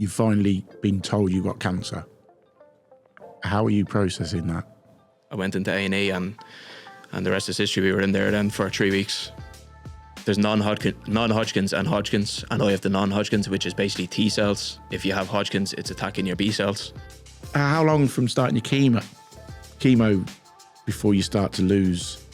you've finally been told you got cancer. How are you processing that? I went into A&E and the rest is history. We were in there then for 3 weeks. There's non-Hodgkins and Hodgkins, and I have the non-Hodgkins, which is basically T cells. If you have Hodgkins, it's attacking your B cells. How long from starting your chemo before you start to lose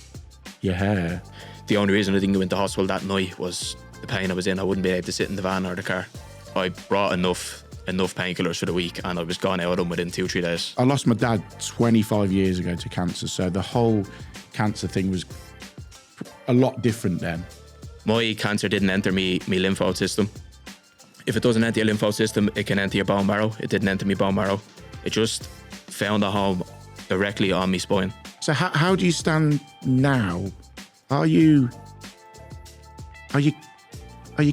your hair? The only reason I didn't go into hospital that night was the pain I was in. I wouldn't be able to sit in the van or the car. I brought enough painkillers for the week, and I was gone out of them within 2-3 days. I lost my dad 25 years ago to cancer, so the whole cancer thing was a lot different then. My cancer didn't enter me lymphoid system. If it doesn't enter your lymphoid system, it can enter your bone marrow. It didn't enter my bone marrow. It just found a home directly on my spine. So how do you stand now? Are you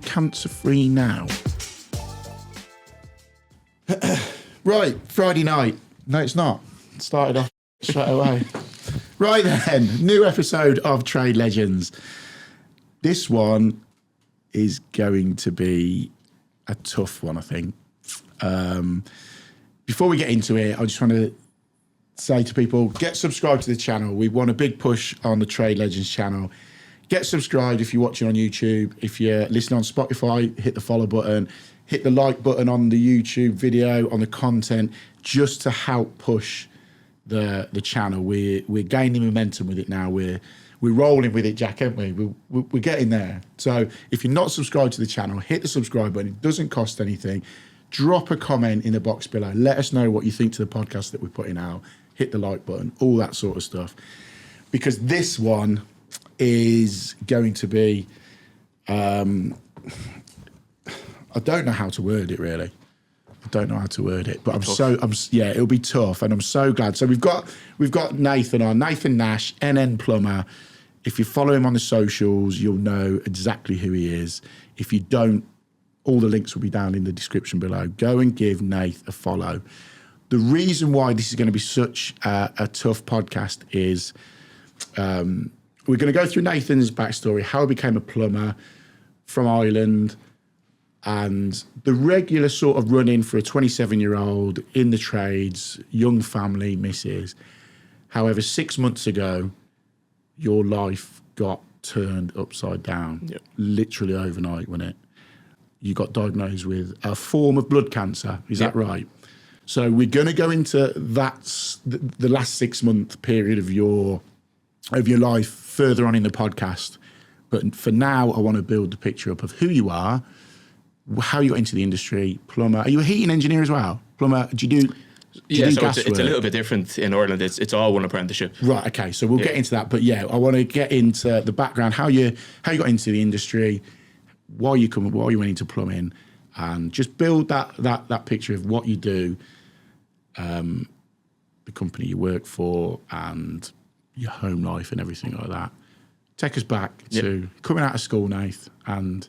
cancer free now? Right, Friday night. No, it's not. It started off straight away. Right then, new episode of Trade Legends. This one is going to be a tough one, I think. Before we get into it, I just want to say to people, get subscribed to the channel. We want a big push on the Trade Legends channel. Get subscribed if you're watching on YouTube. If you're listening on Spotify, hit the follow button. Hit the like button on the YouTube video, on the content, just to help push the channel. We're gaining momentum with it now. We're rolling with it, Jack, aren't we? We're getting there. So if you're not subscribed to the channel, hit the subscribe button. It doesn't cost anything. Drop a comment in the box below. Let us know what you think to the podcast that we're putting out. Hit the like button, all that sort of stuff. Because this one is going to be... I don't know how to word it, really. I don't know how to word it, but it'll be tough, and I'm so glad. So we've got Nathan on, Nathan Nash, NN Plumber. If you follow him on the socials, you'll know exactly who he is. If you don't, all the links will be down in the description below. Go and give Nath a follow. The reason why this is going to be such a tough podcast is we're going to go through Nathan's backstory, how he became a plumber from Ireland, and the regular sort of run-in for a 27-year-old in the trades, young family, missus. However, 6 months ago, your life got turned upside down, literally overnight, wasn't it? You got diagnosed with a form of blood cancer. Is that right? So we're going to go into the last 6 month period of your life further on in the podcast. But for now, I want to build the picture up of who you are, how you got into the industry, plumber. Are you a heating engineer as well? Plumber, do you do gas it's a little bit different in Ireland. It's all one apprenticeship. Right, okay, so we'll get into that. But yeah, I want to get into the background, how you got into the industry, why you went into plumbing, and just build that picture of what you do, the company you work for, and your home life and everything like that. Take us back to coming out of school, Nath, and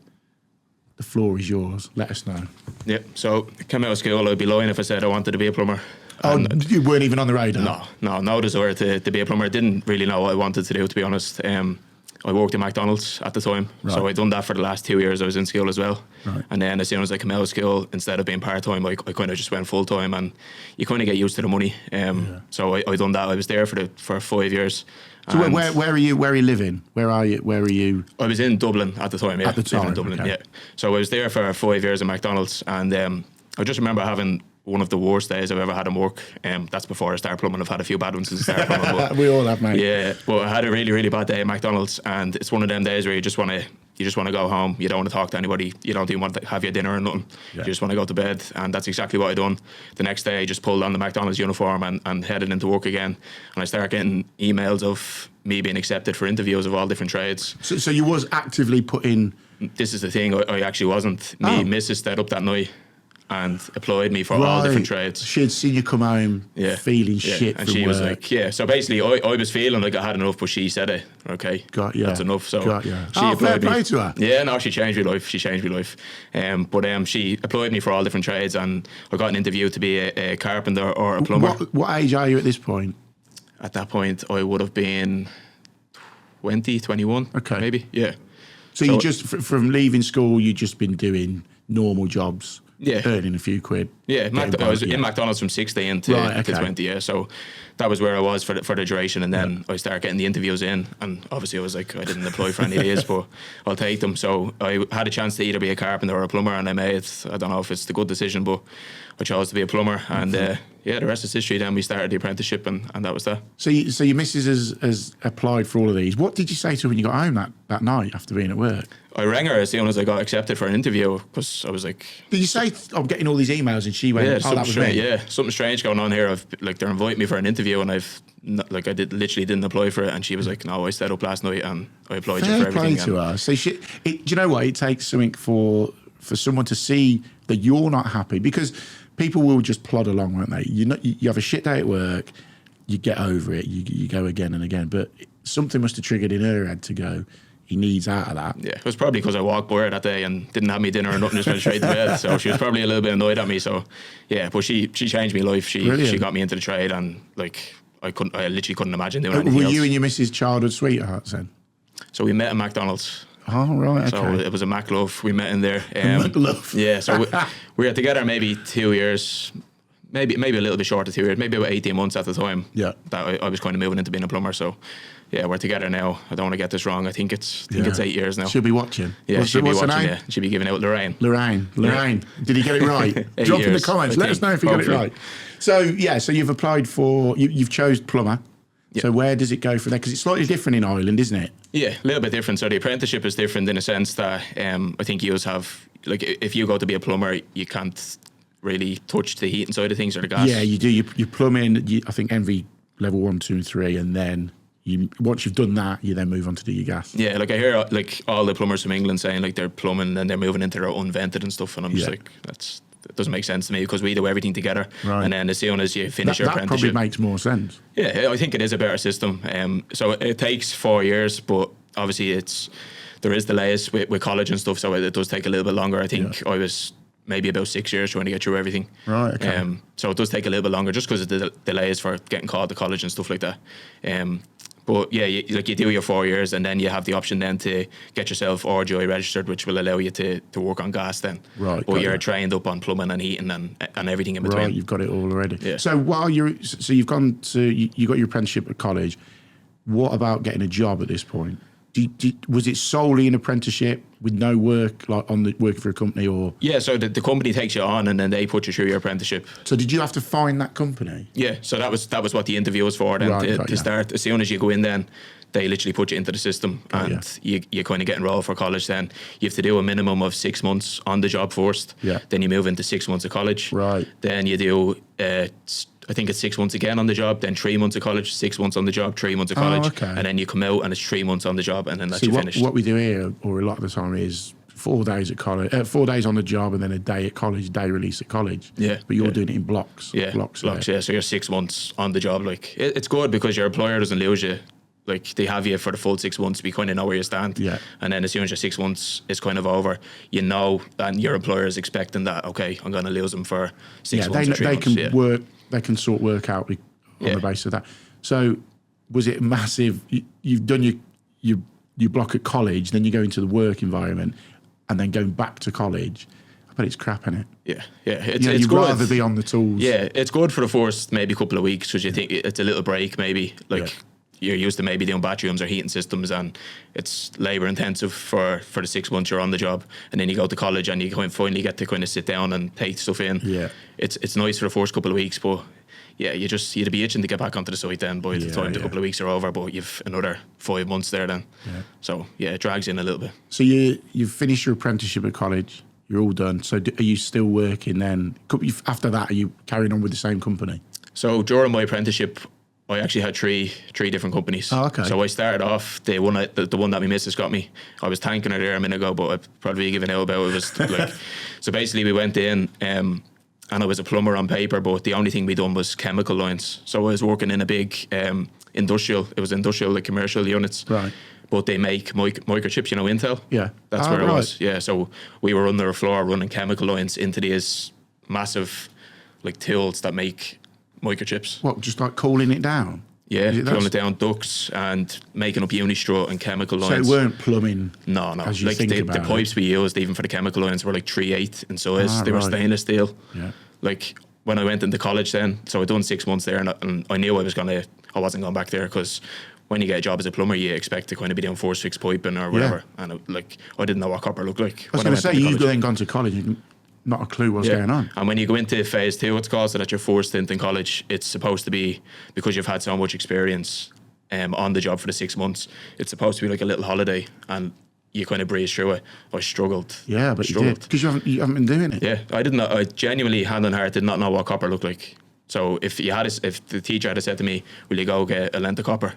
the floor is yours. Let us know. Yep. So, came out of school, I'd be lying if I said I wanted to be a plumber. And you weren't even on the radar? No desire to be a plumber. I didn't really know what I wanted to do, to be honest. I worked at McDonald's at the time. Right. So I'd done that for the last 2 years. I was in school as well. Right. And then as soon as I came out of school, instead of being part-time, I kind of just went full-time, and you kind of get used to the money. So I done that. I was there for 5 years. So where are you living? Where are you? I was in Dublin at the time, yeah. At the time, in Dublin, okay. yeah. So I was there for 5 years at McDonald's, and I just remember having one of the worst days I've ever had in work. That's before I started plumbing. I've had a few bad ones since I started plumbing. But we all have, mate. Yeah, but I had a really, really bad day at McDonald's, and it's one of them days where you just want to go home. You don't want to talk to anybody. You don't even want to have your dinner or nothing. Yeah. You just want to go to bed, and that's exactly what I done. The next day, I just pulled on the McDonald's uniform and headed into work again. And I started getting emails of me being accepted for interviews of all different trades. So you was actively put in... This is the thing, I actually wasn't. Missus stayed up that night and applied me for all different trades. She had seen you come home feeling shit and from she work. was like, so basically I was feeling like I had enough, but she said it, okay, that's enough. So she fair play to her. Yeah, no, she changed my life. But she applied me for all different trades, and I got an interview to be a carpenter or a plumber. What age are you at this point? At that point, I would have been 20, 21, maybe, yeah. So you just, from leaving school, you've just been doing normal jobs? earning a few quid. Yeah, I was in McDonald's from 16 to 20, yeah. So that was where I was for the duration, and then I started getting the interviews in, and obviously I was like, I didn't apply for any of these, but I'll take them. So I had a chance to either be a carpenter or a plumber, and I don't know if it's the good decision, but I chose to be a plumber, and the rest is history. Then we started the apprenticeship, and that was that. So your missus has applied for all of these. What did you say to her when you got home that night after being at work? I rang her as soon as I got accepted for an interview, because I was like... Did you say, I'm getting all these emails, and she went, that was me? Yeah, something strange going on here. They're inviting me for an interview, and I literally didn't apply for it, and she was like, no, I stayed up last night and I applied for everything. Fair play to her. So do you know what? It takes something for someone to see that you're not happy, because people will just plod along, won't they? You have a shit day at work, you get over it, you go again and again, but something must have triggered in her head to go, he needs out of that. Yeah, it was probably because I walked by her that day and didn't have me dinner or nothing, just went straight to bed. So she was probably a little bit annoyed at me. So yeah, but she changed my life. She got me into the trade, and like I literally couldn't imagine doing anything else. Were you and your missus childhood sweethearts then? So we met at McDonald's. Oh, right, okay. So it was a Mac Love. We met in there. Mac Love. Yeah, so we were together maybe 2 years, maybe a little bit short of 2 years, maybe about 18 months at the time. Yeah. That I was kind of moving into being a plumber. So yeah, we're together now. I don't want to get this wrong. I think it's 8 years now. She'll be watching. Yeah, she'll be watching. Her name? Yeah, she'll be giving out Lorraine. Lorraine. Did he get it right? Drop in the comments. Let us know if he got it right. So you've applied for. You've chose plumber. Yep. So where does it go from there? Because it's slightly different in Ireland, isn't it? Yeah, a little bit different. So the apprenticeship is different in a sense that I think you have, like, if you go to be a plumber, you can't really touch the heating side of things or the gas. Yeah, you do. You plumb in. I think every level 1, 2, and 3, and then once you've done that, you then move on to do your gas. Yeah, like I hear like all the plumbers from England saying like they're plumbing and they're moving into their unvented and stuff, and I'm just like, that doesn't make sense to me, because we do everything together. Right. And then as soon as you finish your apprenticeship, that probably makes more sense. Yeah, I think it is a better system. So it takes 4 years, but obviously there is delays with college and stuff, so it does take a little bit longer. I think I was maybe about 6 years trying to get through everything. Right, okay. So it does take a little bit longer just because of the delays for getting called to college and stuff like that. But yeah, you do your 4 years, and then you have the option then to get yourself RGI registered, which will allow you to work on gas then. Right. But you're trained up on plumbing and heating and everything in between. Right, you've got it all already. Yeah. So you've gone to, you got your apprenticeship at college. What about getting a job at this point? Was it solely an apprenticeship with no work, like working for a company, or? Yeah, so the company takes you on, and then they put you through your apprenticeship. So did you have to find that company? Yeah, so that was what the interview was for. Then to start, as soon as you go in, then they literally put you into the system, and you kind of get enrolled for college. Then you have to do a minimum of 6 months on the job first. Yeah. Then you move into 6 months of college. Right. Then you do. I think it's 6 months again on the job, then 3 months of college, 6 months on the job, 3 months of college, and then you come out and it's 3 months on the job, and then that's finished. What we do here, or a lot of the time, is 4 days at college, 4 days on the job, and then a day at college, day release at college. Yeah, but you're doing it in blocks. Yeah, blocks. Yeah, so you're 6 months on the job. Like it's good because your employer doesn't lose you. Like they have you for the full 6 months, we kind of know where you stand. Yeah. And then as soon as your 6 months is kind of over, you know, and your employer is expecting that, okay, I'm going to lose them for 6 months. They can work. They can sort work out on the basis of that. So was it massive? You've done your block at college, then you go into the work environment, and then going back to college. I bet it's crap, isn't it? Yeah. It's you'd good. rather be on the tools. Yeah, it's good for the first maybe couple of weeks, because you think it's a little break maybe. Like you're used to maybe doing bathrooms or heating systems, and it's labour intensive for the 6 months you're on the job, and then you go to college and you finally get to kind of sit down and take stuff in. Yeah, it's nice for the first couple of weeks, but yeah, you'd be itching to get back onto the site then by the time the couple of weeks are over, but you've another 5 months there then. Yeah. So yeah, it drags in a little bit. So you've finished your apprenticeship at college, you're all done. So are you still working then? After that, are you carrying on with the same company? So during my apprenticeship, I actually had three different companies. Oh, okay. So I started off the one that my missus got me. I was thanking her there a minute ago, but I'd probably given out about it. Was like, so basically we went in, and I was a plumber on paper, but the only thing we done was chemical lines. So I was working in a big industrial. It was industrial, like commercial units. Right. But they make microchips, you know, Intel. Yeah. That's where it was. Yeah. So we were under a floor running chemical lines into these massive, like, tools that make microchips. What, just like cooling it down? Yeah, pulling it down ducts and making up unistrut and chemical lines. So it weren't plumbing. No. As you like think the about pipes we used, even for the chemical lines, were like 3/8 in size. They were right. stainless steel. Yeah. Like when I went into college then, so I'd done 6 months there, and I knew I wasn't going back there, because when you get a job as a plumber, you expect to kind of be doing force fixed piping or whatever. And I didn't know what copper looked like. I was going to say, you've then gone to college, and not a clue what's going on. And when you go into phase 2, it's called, so that your first stint in college, it's supposed to be, because you've had so much experience on the job for the 6 months, it's supposed to be like a little holiday, and you kind of breeze through it. I struggled. Yeah, but you did, because you haven't been doing it. Yeah, I didn't know. I genuinely, hand on heart, did not know what copper looked like. So if the teacher had said to me, "Will you go get a length of copper?"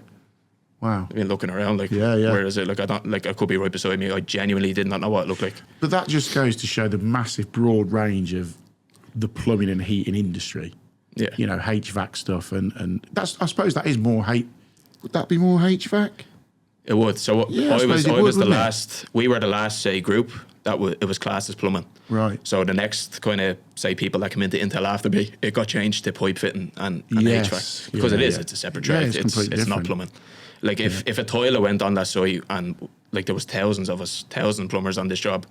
Wow. I've been looking around like, where is it? Like, I could be right beside me. I genuinely did not know what it looked like. But that just goes to show the massive broad range of the plumbing and heating industry. Yeah. You know, HVAC stuff, and that's, I suppose that is more would that be more HVAC? It would. So Yeah, I was the it? last. We were the last, say, group that it was classed as plumbing. Right. So the next kind of, say, people that come into Intel after me, it got changed to pipe fitting and HVAC, because it's a separate trade. It's it's different. not plumbing. Like if a toilet went on that site, and like there was thousands of us, 1,000 plumbers on this job,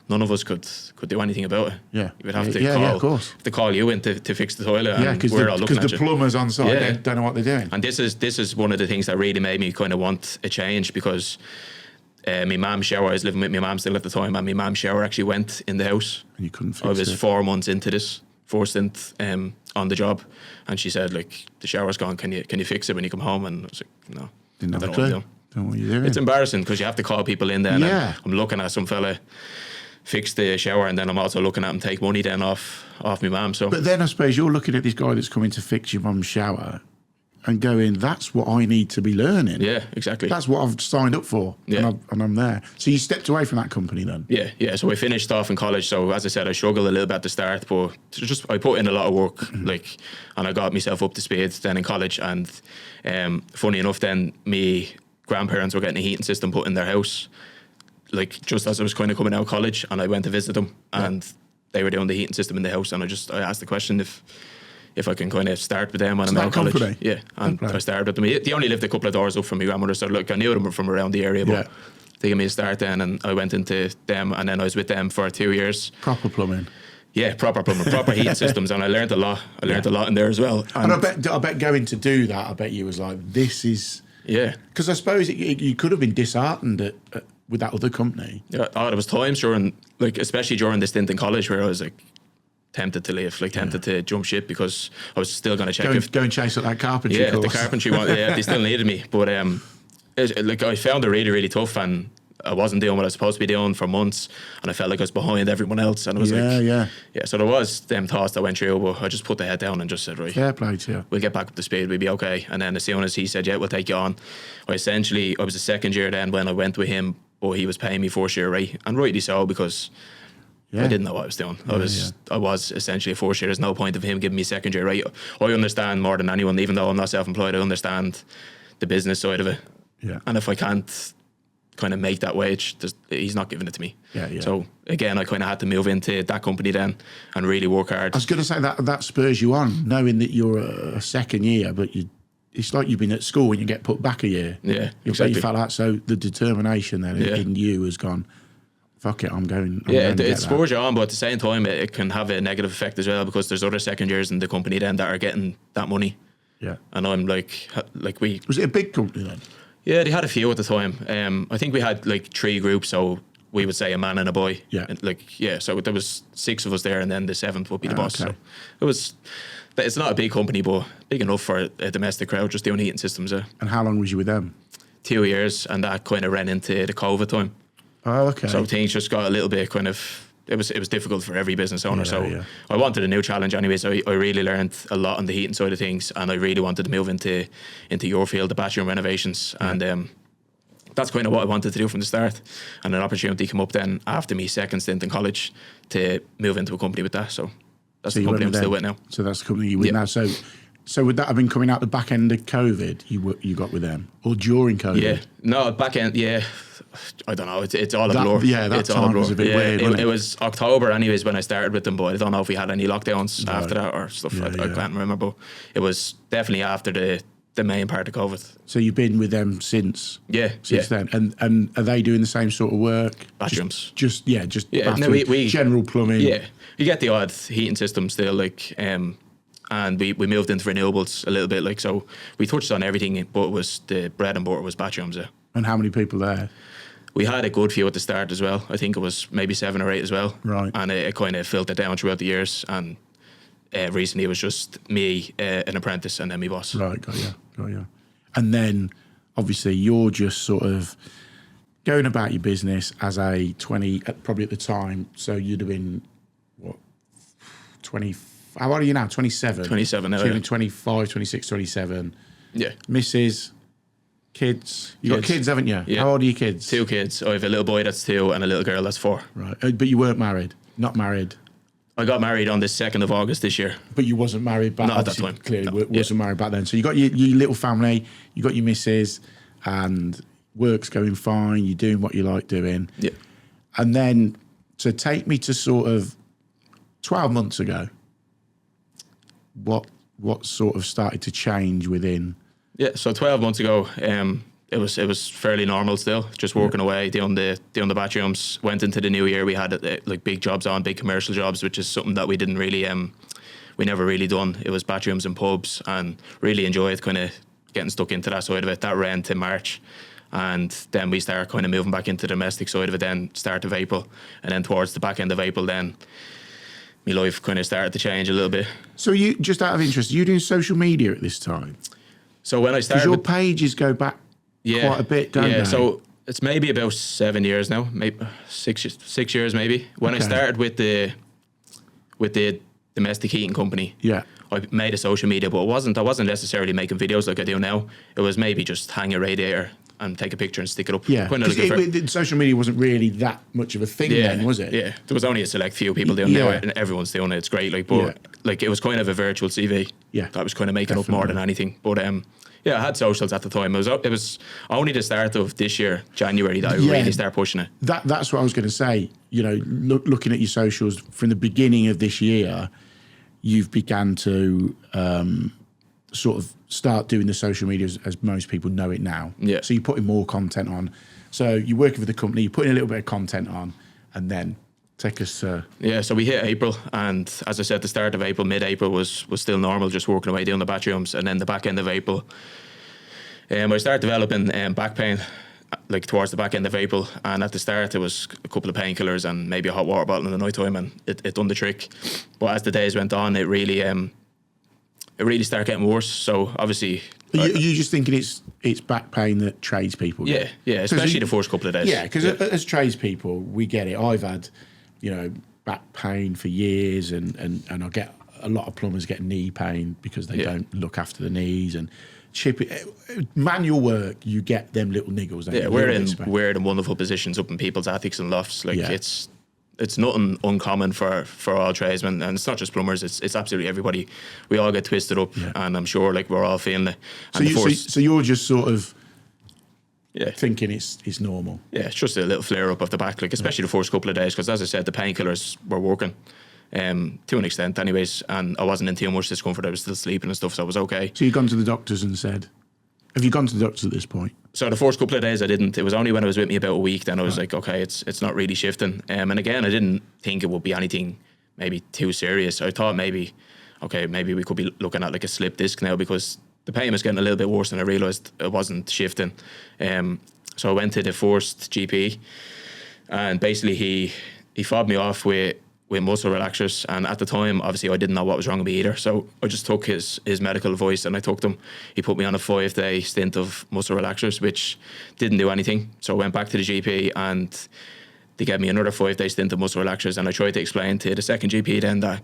none of us could do anything about it. Yeah. You would have to of course. to call you in to fix the toilet. Yeah, because the plumbers on site they don't know what they're doing. And this is one of the things that really made me kind of want a change, because my mum's shower, I was living with my mum still at the time, and my mum's shower actually went in the house. And you couldn't fix it. I was 4 months into this, first stint on the job, and she said, like, the shower's gone, can you fix it when you come home? And I was like, no. Didn't have a I don't clue. know what you're doing. It's embarrassing, because you have to call people in there, and Yeah. I'm looking at some fella fix the shower, and then I'm also looking at him take money then off my mum. So, But then I suppose you're looking at this guy that's coming to fix your mum's shower and going, that's what I need to be learning. yeah, exactly. That's what I've signed up for. Yeah. And I'm there. So you stepped away from that company then? Yeah. So I finished off in college. So as I said, I struggled a little bit at the start, but I put in a lot of work, like, and I got myself up to speed then in college. And funny enough, then my grandparents were getting a heating system put in their house, like just as I was kind of coming out of college, and I went to visit them, and they were doing the heating system in the house, and I asked the question if I can kind of start with them when I'm out of college. Company? Yeah, and I started with them. They only lived a couple of doors up from my grandmother, so look, I knew them from around the area, but they gave me a start then, and I went into them, and then I was with them for 2 years. Proper plumbing. Yeah, proper plumbing, proper heating systems, and I learned a lot. I learned a lot in there as well. And I bet going to do that, I bet you was like, this is... Yeah. Because I suppose you could have been disheartened with that other company. Yeah, there was times during, like, especially during this stint in college, where I was like tempted to leave, like tempted to jump ship, because I was still going to check go and chase up that carpentry course. The carpentry one. Yeah, they still needed me, but like I found it really, really tough, and I wasn't doing what I was supposed to be doing for months, and I felt like I was behind everyone else, and I was yeah. So there was them thoughts that went through, but I just put the head down and just said, right, fair play to you. We'll get back up to speed, we'll be okay. And then as soon as he said, yeah, we'll take you on, I was the second year then when I went with him, but he was paying me first year rate, and rightly so, because I didn't know what I was doing. I was essentially a first year. There's no point of him giving me second year rate. I understand more than anyone, even though I'm not self-employed, I understand the business side of it. Yeah. And if I can't kind of make that wage, he's not giving it to me. Yeah. So again, I kind of had to move into that company then and really work hard. I was going to say that spurs you on, knowing that you're a second year, but it's like you've been at school and you get put back a year. Yeah, exactly. You felt out, so the determination then in you has gone, fuck it, I'm going. It spurs you on, but at the same time, it can have a negative effect as well, because there's other second years in the company then that are getting that money. Yeah. And I'm like we... Was it a big company then? Yeah, they had a few at the time. I think we had like 3 groups, so we would say a man and a boy. Yeah. And so there was 6 of us there, and then the 7th would be the boss. Okay. So it's not a big company, but big enough for a domestic crowd, just doing heating systems. And how long was you with them? 2 years, and that kind of ran into the COVID time. Oh, okay. So things just got a little bit kind of... It was difficult for every business owner. I wanted a new challenge anyway, so I really learned a lot on the heating side of things, and I really wanted to move into your field, the bathroom renovations, and that's kind of what I wanted to do from the start. And an opportunity came up then after me second stint in college to move into a company with that. So that's the company I'm still with now. So that's the company you're with now. So would that have been coming out the back end of COVID you got with them, or during COVID? Yeah, no, back end, yeah. I don't know. It's all a blur. Yeah, that time was a bit weird. It was October anyways when I started with them, but I don't know if we had any lockdowns after that or stuff. I can't remember, but it was definitely after the the main part of COVID. So you've been with them since then. And are they doing the same sort of work? Bathrooms. Just bathroom, no, we general plumbing. Yeah, you get the odd heating system still, like, and we moved into renewables a little bit, like, so we touched on everything, but it was the bread and butter was bathrooms. Yeah. And how many people there? We had a good few at the start as well. I think it was maybe 7 or 8 as well. Right. And it kind of filtered down throughout the years. And recently it was just me, an apprentice, and then my boss. Right, got you. And then, obviously, you're just sort of going about your business as a 20, probably at the time, so you'd have been, what, 20, how old are you now? 27? 27 now, so you've been 25, 26, 27. Yeah. Missus, kids. You've got kids, haven't you? Yeah. How old are your kids? 2 kids. I have a little boy that's 2 and a little girl that's 4. Right, but you weren't married? Not married? I got married on the 2nd of August this year. But you wasn't married back Not at that time. Clearly, wasn't married back then. So you got your little family, you got your missus, and work's going fine. You're doing what you like doing. Yeah. And then to take me to sort of 12 months ago, what sort of started to change within? Yeah. So 12 months ago, it was fairly normal still, just working away, doing the bathrooms. Went into the new year, we had like big jobs on, big commercial jobs, which is something that we didn't really, we never really done. It was bathrooms and pubs, and really enjoyed kind of getting stuck into that side of it. That ran to March, and then we started kind of moving back into the domestic side of it then start of April, and then towards the back end of April then my life kind of started to change a little bit. So you, just out of interest, are you doing social media at this time? So when I started, because your pages go back quite a bit, don't they? So it's maybe about 7 years now, maybe 6 years maybe. When I started with the domestic heating company, I made a social media, but I wasn't necessarily making videos like I do now. It was maybe just hang a radiator and take a picture and stick it up. Yeah, because social media wasn't really that much of a thing then, was it? Yeah, there was only a select few people doing it now, and everyone's doing it. It's great, like, but like it was kind of a virtual CV. Yeah, that was kind of making up more than anything. But yeah, I had socials at the time. It was only the start of this year, January, that I really started pushing it. That's what I was going to say. You know, looking at your socials from the beginning of this year, you've began to sort of start doing the social media as most people know it now. Yeah. So you're putting more content on. So you're working with the company, you're putting a little bit of content on, and then take us. Yeah, so we hit April, and as I said, the start of April, mid-April was still normal, just working away doing the bathrooms, and then the back end of April, I started developing back pain, like towards the back end of April, and at the start it was a couple of painkillers and maybe a hot water bottle in the night time, and it done the trick. But as the days went on, it really started getting worse. So obviously, are you just thinking it's back pain that tradespeople get? Yeah, especially the first couple of days. Yeah, because as tradespeople, we get it. I've had, back pain for years, and I get a lot of plumbers get knee pain because they don't look after the knees and manual work. You get them little niggles. Yeah, we're in weird and wonderful positions up in people's attics and lofts. Like it's nothing uncommon for all tradesmen, and it's not just plumbers. It's absolutely everybody. We all get twisted up, and I'm sure like we're all feeling it. So you're just sort of thinking it's normal. Yeah, it's just a little flare up of the back, like especially the first couple of days, because as I said, the painkillers were working to an extent, anyways, and I wasn't in too much discomfort. I was still sleeping and stuff, so I was okay. So you've gone to the doctors and said, have you gone to the doctors at this point? So the first couple of days I didn't. It was only when it was with me about a week, then I was like, okay, it's not really shifting. And again, I didn't think it would be anything maybe too serious. I thought maybe we could be looking at like a slip disc now, because the pain was getting a little bit worse, and I realised it wasn't shifting. So I went to the first GP, and basically he fobbed me off with muscle relaxers, and at the time obviously I didn't know what was wrong with me either, so I just took his medical advice and I took them. He put me on a 5-day stint of muscle relaxers, which didn't do anything. So I went back to the GP and they gave me another 5-day stint of muscle relaxers, and I tried to explain to the second GP then that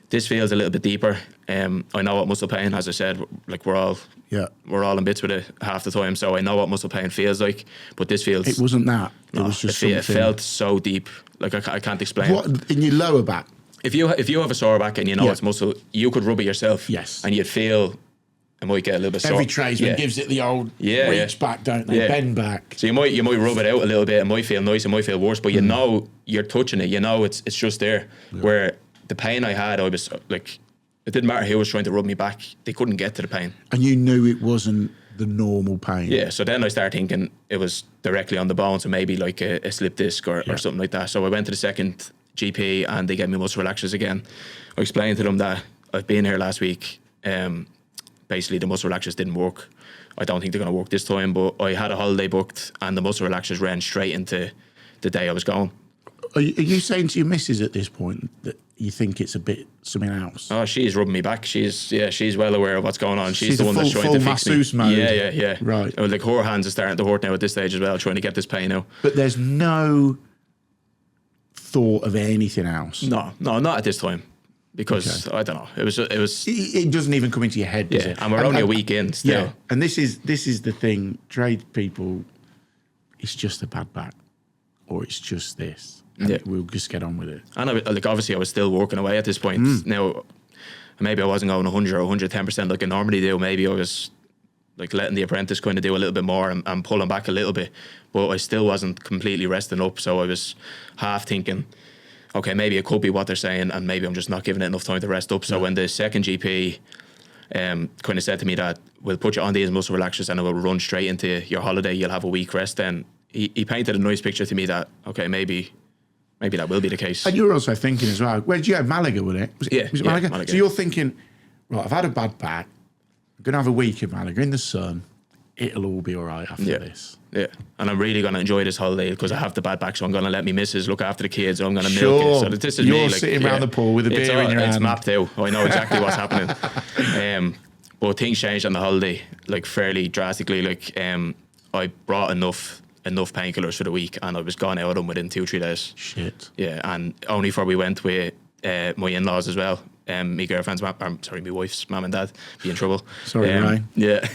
this feels a little bit deeper. I know what muscle pain, as I said, like we're all in bits with it half the time, so I know what muscle pain feels like, but this feels... It wasn't that. It was just something... It felt so deep. Like I can't explain. What, in your lower back? If you have a sore back and you know it's muscle, you could rub it yourself. Yes. And you'd feel it might get a little bit sore. Every tradesman gives it the old reach back, don't they? Bend back. So you might rub it out a little bit. It might feel nice, it might feel worse, but you know you're touching it. You know it's just there. Yeah. Where the pain I had, I was like, It didn't matter who was trying to rub me back. They couldn't get to the pain. And you knew it wasn't the normal pain. Yeah, so then I started thinking it was directly on the bone, so maybe like a slip disc or something like that. So I went to the second GP and they gave me muscle relaxers again. I explained to them that I've been here last week. Basically, the muscle relaxers didn't work. I don't think they're going to work this time, but I had a holiday booked and the muscle relaxers ran straight into the day I was going. Are you saying to your missus at this point that you think it's a bit something else? Oh, she's rubbing me back. She's well aware of what's going on. She's the one that's trying full to fix me. masseuse mode. Yeah. Right. Like her hands are starting to hurt now at this stage as well, trying to get this pain out. But there's no thought of anything else. No, not at this time. Because I don't know, it was. It doesn't even come into your head, does it? And we're only a week in still. Yeah, and this is the thing. Tradespeople, it's just a bad back, or it's just this. And we'll just get on with it. And obviously, I was still working away at this point. Now, maybe I wasn't going 100 or 110% like I normally do. Maybe I was like letting the apprentice kind of do a little bit more and pulling back a little bit, but I still wasn't completely resting up. So I was half thinking, okay, maybe it could be what they're saying, and maybe I'm just not giving it enough time to rest up. So when the second GP kind of said to me that we'll put you on these muscle relaxers and it will run straight into your holiday, you'll have a week rest, then he painted a nice picture to me that, okay, maybe that will be the case. And you were also thinking as well, where did you have Malaga with it? Was it Malaga? Malaga? So you're thinking, right, I've had a bad back, I'm going to have a week in Malaga in the sun, it'll all be all right after this. Yeah, and I'm really going to enjoy this holiday because I have the bad back, so I'm going to let me missus look after the kids, so I'm going to milk it. So this is you're me. Like, sitting around the pool with a beer in your hand. It's mapped out. I know exactly what's happening. But things changed on the holiday, like fairly drastically. Like I brought enough painkillers for the week, and I was gone out of them within 2-3 days. Shit. Yeah, and only for we went with my in-laws as well. My girlfriend's my wife's mum and dad be in trouble. Sorry, Ryan. Yeah.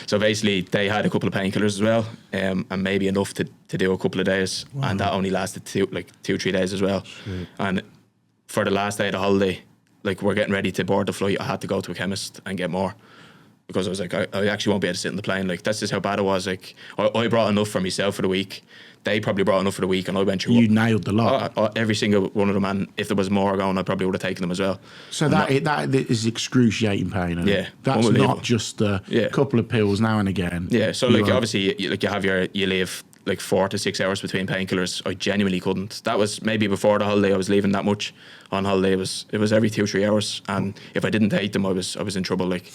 So basically, they had a couple of painkillers as well, and maybe enough to do a couple of days, and that only lasted 2-3 days as well. Shit. And for the last day of the holiday, like we're getting ready to board the flight, I had to go to a chemist and get more. Because I was like, I actually won't be able to sit in the plane. Like, that's just how bad it was. Like, I brought enough for myself for the week. They probably brought enough for the week, and I went through. You nailed the lot. Every single one of them, and if there was more going, I probably would have taken them as well. So that is excruciating pain. Isn't it? That's not just a couple of pills now and again. Yeah. So like, obviously, you leave like 4 to 6 hours between painkillers. I genuinely couldn't. That was maybe before the holiday. I was leaving that much. On holiday, it was every 2-3 hours, and if I didn't take them, I was in trouble. Like.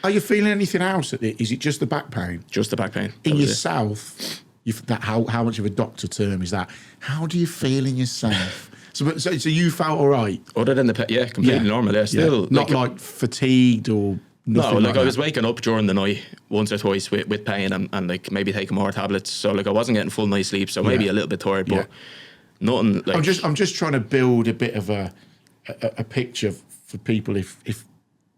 Are you feeling anything else at it? Is it just the back pain? Just the back pain. In yourself, how much of a doctor term is that? How do you feel in yourself? so you felt all right? Other than completely normal. Yeah, still not like fatigued or nothing. No, like I was waking up during the night once or twice with pain and like maybe taking more tablets. So like I wasn't getting full night's sleep. So maybe a little bit tired, but nothing. Like I'm just trying to build a bit of a picture for people if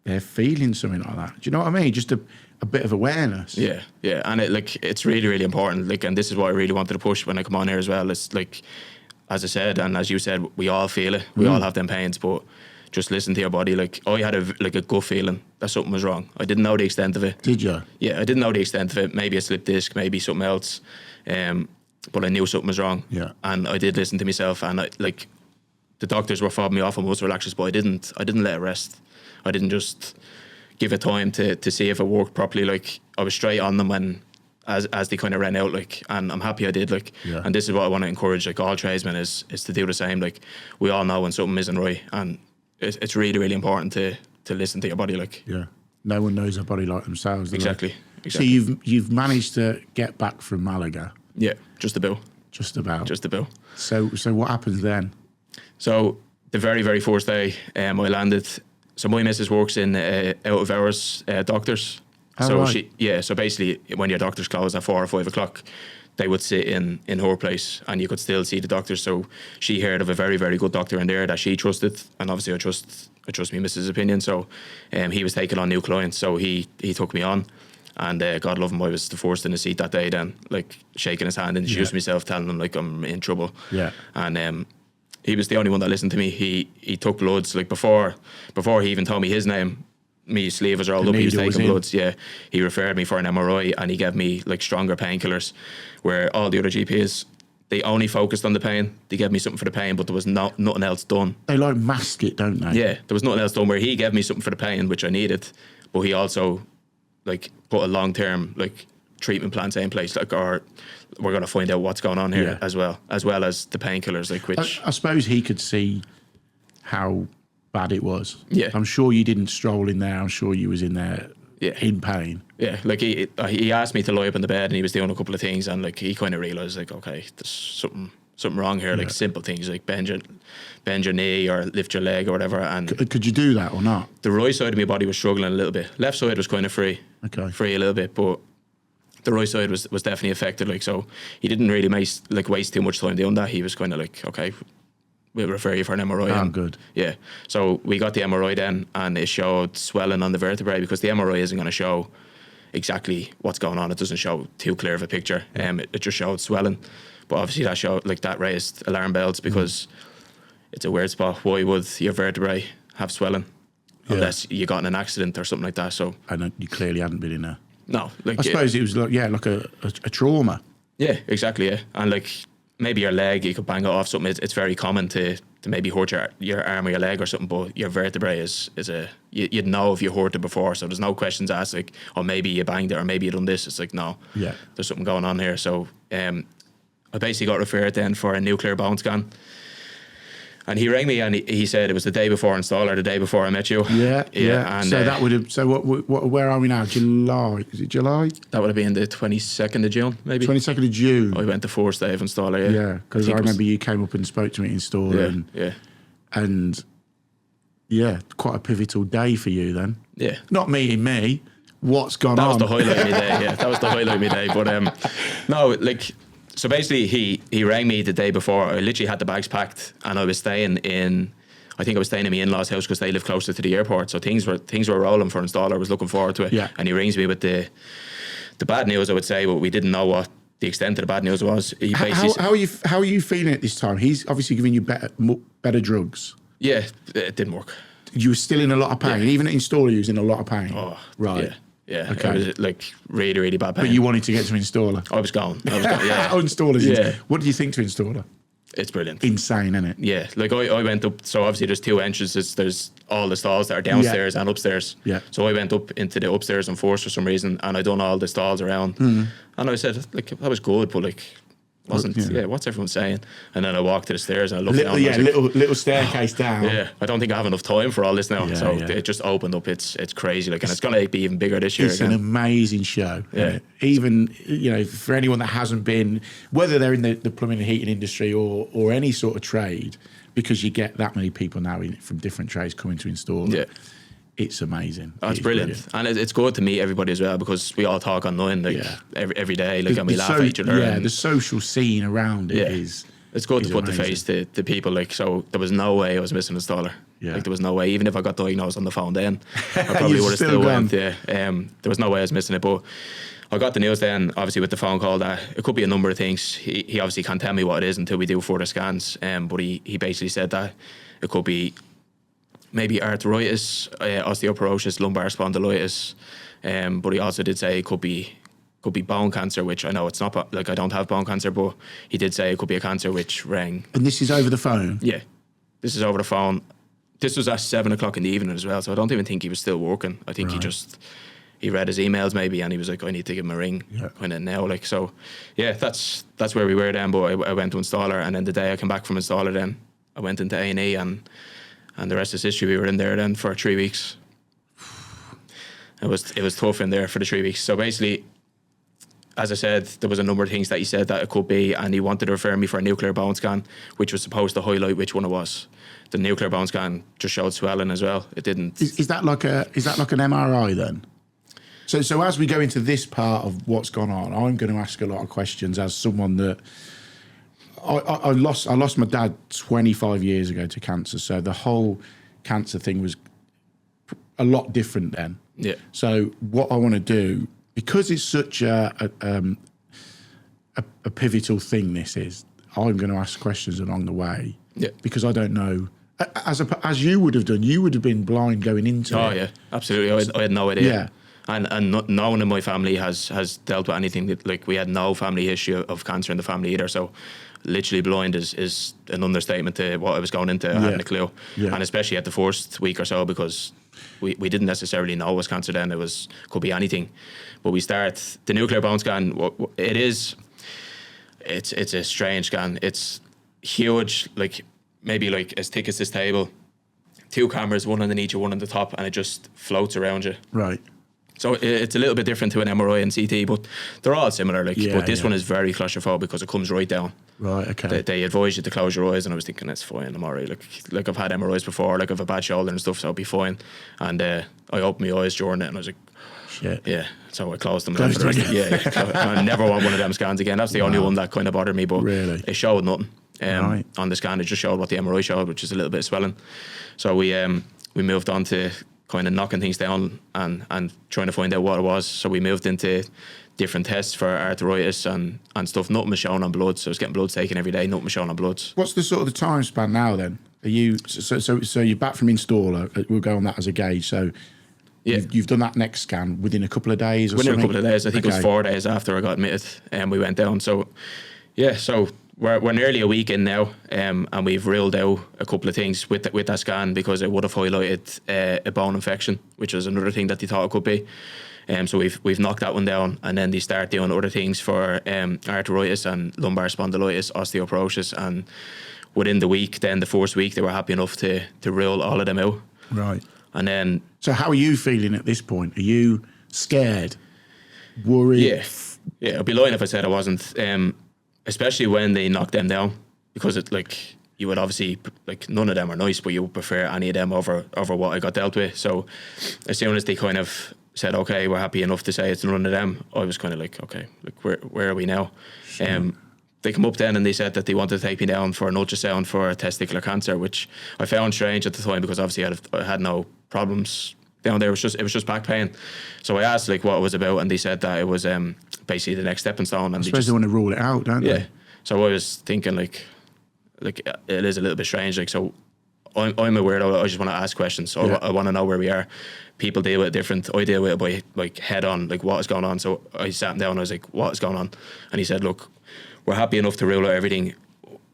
they're feeling something like that. Do you know what I mean? Just a bit of awareness. Yeah, and it's really, really important. Like, and this is what I really wanted to push when I come on here as well. It's like, as I said, and as you said, we all feel it. We all have them pains, but just listen to your body. Like, I had a gut feeling that something was wrong. I didn't know the extent of it. Did you? Yeah, I didn't know the extent of it. Maybe a slip disc, maybe something else. But I knew something was wrong. Yeah. And I did listen to myself, and the doctors were fobbing me off on muscle relaxers, but I didn't let it rest. I didn't just give it time to see if it worked properly. Like, I was straight on them when as they kind of ran out, like, and I'm happy I did. Like, and this is what I want to encourage, like, all tradesmen is to do the same. Like, we all know when something isn't right, and it's really, really important to listen to your body. Like, no one knows their body like themselves. Exactly. So you've managed to get back from Malaga. Yeah, just about. Just about. So what happens then? So the very, very first day, I landed. So my missus works in out of hours doctors. So basically when your doctors close at 4 or 5 o'clock, they would sit in her place and you could still see the doctors. So she heard of a very, very good doctor in there that she trusted, and obviously I trust me missus' opinion. So he was taking on new clients, so he took me on. And God love him, I was the first in the seat that day then, like shaking his hand, introducing myself, telling him like I'm in trouble. Yeah. And he was the only one that listened to me. He took bloods, like before he even told me his name, my sleeve was rolled up, he was taking bloods. Yeah. He referred me for an MRI and he gave me like stronger painkillers, where all the other GPs they only focused on the pain. They gave me something for the pain, but there was nothing else done. They like mask it, don't they? Yeah, there was nothing else done where he gave me something for the pain, which I needed, but he also like put a long-term like treatment plan in place, like, or we're going to find out what's going on here as well as the painkillers, like, which I suppose he could see how bad it was. Yeah. I'm sure you didn't stroll in there. I'm sure you was in there in pain. Yeah, like he asked me to lie up in the bed and he was doing a couple of things and like he kind of realised like, okay, there's something wrong here, like simple things like bend your knee or lift your leg or whatever. And could you do that or not? the right side of my body was struggling a little bit. Left side was kind of free a little bit, but the right side was definitely affected. Like, so he didn't really waste too much time doing that. He was kind of like, okay, we'll refer you for an MRI. Oh, good. Yeah. So we got the MRI then, and it showed swelling on the vertebrae, because the MRI isn't going to show exactly what's going on. It doesn't show too clear of a picture. It just showed swelling. But obviously that raised alarm bells, because it's a weird spot. Why would your vertebrae have swelling unless you got in an accident or something like that? So And you clearly hadn't been in there. no, like I suppose it was like a trauma. Yeah, exactly. Yeah, and like maybe your leg, you could bang it off something. It's very common to maybe hurt your arm or your leg or something, but your vertebrae is you'd know if you hurt it before, so there's no questions asked like, oh, maybe you banged it or maybe you done this. It's like, no, there's something going on here. So I basically got referred then for a nuclear bone scan. And he rang me and he said it was the day before install, or the day before I met you. Yeah. And so that would have. So what? Where are we now? July? Is it July? that would have been the 22nd of June, maybe. 22nd of June. I went the first day of installer. Yeah, because I remember you came up and spoke to me at installer. And quite a pivotal day for you then. Yeah. Not meeting me. What's gone That on? was the highlight of my day. Yeah, that was the highlight of my day. But no, like. So basically, he rang me the day before. I literally had the bags packed, and I was staying in my in-laws' house, because they live closer to the airport. So things were rolling for installer. I was looking forward to it. Yeah. And he rings me with the bad news, I would say, but we didn't know what the extent of the bad news was. He basically How are you feeling at this time? He's obviously giving you better drugs. Yeah, it didn't work. You were still in a lot of pain. Even at installer, you was in a lot of pain. Oh, right. Yeah. Okay. It was like really, really bad pain. But you wanted to get to installer. I was gone. Yeah. Installers. Yeah. What do you think to installer? It's brilliant. Insane, isn't it? Yeah, like I went up, so obviously there's two entrances. There's all the stalls that are downstairs and upstairs. Yeah. So I went up into the upstairs and force for some reason, and I done all the stalls around. And I said, like, that was good, but like, wasn't, what's everyone saying? And then I walked to the stairs and I looked down. Yeah, little staircase down. Yeah, I don't think I have enough time for all this now. So it just opened up. It's crazy, like, and it's going to be even bigger this year. It's an amazing show. Yeah. Even, for anyone that hasn't been, whether they're in the plumbing and heating industry or any sort of trade, because you get that many people now from different trades coming to install. Yeah. It's amazing. Oh, it's brilliant. And it's good to meet everybody as well, because we all talk online every day, like, and we laugh at each other. Yeah, the social scene around it is. It's good to put amazing. the face to people, like, so there was no way I was missing an installer. Yeah. Like, there was no way. Even if I got diagnosed on the phone then, I probably would have still went. Yeah. There was no way I was missing it. But I got the news then, obviously, with the phone call, that it could be a number of things. He obviously can't tell me what it is until we do further scans. But he basically said that it could be maybe arthritis, osteoporosis, lumbar spondylitis. But he also did say it could be bone cancer, which I know it's not, like, I don't have bone cancer, but he did say it could be a cancer which rang. And this is over the phone? Yeah, this is over the phone. This was at 7 o'clock in the evening as well, so I don't even think he was still working. I think he read his emails maybe, and he was like, I need to give him a ring kind of now. Like, so yeah, that's where we were then. But I went to installer, and then the day I came back from installer, then I went into A&E, and the rest is history. We were in there then for 3 weeks. It was tough in there for the 3 weeks. So basically, as I said, there was a number of things that he said that it could be, and he wanted to refer me for a nuclear bone scan, which was supposed to highlight which one it was. The nuclear bone scan just showed swelling as well. It didn't. Is that like an MRI then? So as we go into this part of what's gone on, I'm going to ask a lot of questions as someone that I lost my dad 25 years ago to cancer. So the whole cancer thing was a lot different then. Yeah. So what I want to do, because it's such a pivotal thing, I'm going to ask questions along the way. Yeah. Because I don't know. As you would have done, you would have been blind going into it. Oh yeah, absolutely. I had no idea. Yeah. And no one in my family has dealt with anything that, like, we had no family history of cancer in the family either. So literally blind is an understatement to what I was going into. I hadn't a clue. Yeah. And especially at the first week or so, because we didn't necessarily know it was cancer then. It could be anything. But we start the nuclear bone scan. It's a strange scan. It's huge, like maybe like as thick as this table. 2 cameras, one underneath you, one on the top, and it just floats around you. Right. So it's a little bit different to an MRI and CT, but they're all similar. Like, but this one is very claustrophobic because it comes right down. Right. Okay. They advise you to close your eyes, and I was thinking that's fine. I'm alright. Like I've had MRIs before. Like I've a bad shoulder and stuff, so I'll be fine. And I opened my eyes during it, and I was like, shit. Yeah. So I closed them. I never want one of them scans again. That's the only one that kind of bothered me. But really, it showed nothing. On the scan, it just showed what the MRI showed, which is a little bit of swelling. So we moved on to kind of knocking things down and trying to find out what it was. So we moved into different tests for arthritis and stuff. Nothing was shown on blood, so I was getting blood taken every day. Nothing was shown on bloods. What's the sort of the time span now then? Are you so you're back from installer? We'll go on that as a gauge. So you've done that next scan within a couple of days. Within a couple of days, I think it was 4 days after I got admitted, and we went down. So so. We're nearly a week in now, and we've ruled out a couple of things with that scan because it would have highlighted a bone infection, which was another thing that they thought it could be. So we've knocked that one down, and then they start doing other things for arthritis and lumbar spondylitis, osteoporosis, and within the week, then the first week, they were happy enough to rule all of them out. Right. And then. So how are you feeling at this point? Are you scared, worried? Yeah. I'd be lying if I said I wasn't. Especially when they knock them down, because it like you would obviously like none of them are nice, but you would prefer any of them over what I got dealt with. So as soon as they kind of said, okay, we're happy enough to say it's none of them, I was kind of like, okay, like where are we now? Sure. They come up then and they said that they wanted to take me down for an ultrasound for testicular cancer, which I found strange at the time because obviously I had no problems down there. It was just back pain. So I asked like what it was about, and they said that it was basically the next stepping stone. And I suppose they want to rule it out, don't they? Yeah. So I was thinking like it is a little bit strange. Like, so I'm a weirdo. I just want to ask questions. So I want to know where we are. People deal with it different. I deal with it by like head on, like what is going on. So I sat him down and I was like, what is going on? And he said, look, we're happy enough to rule out everything.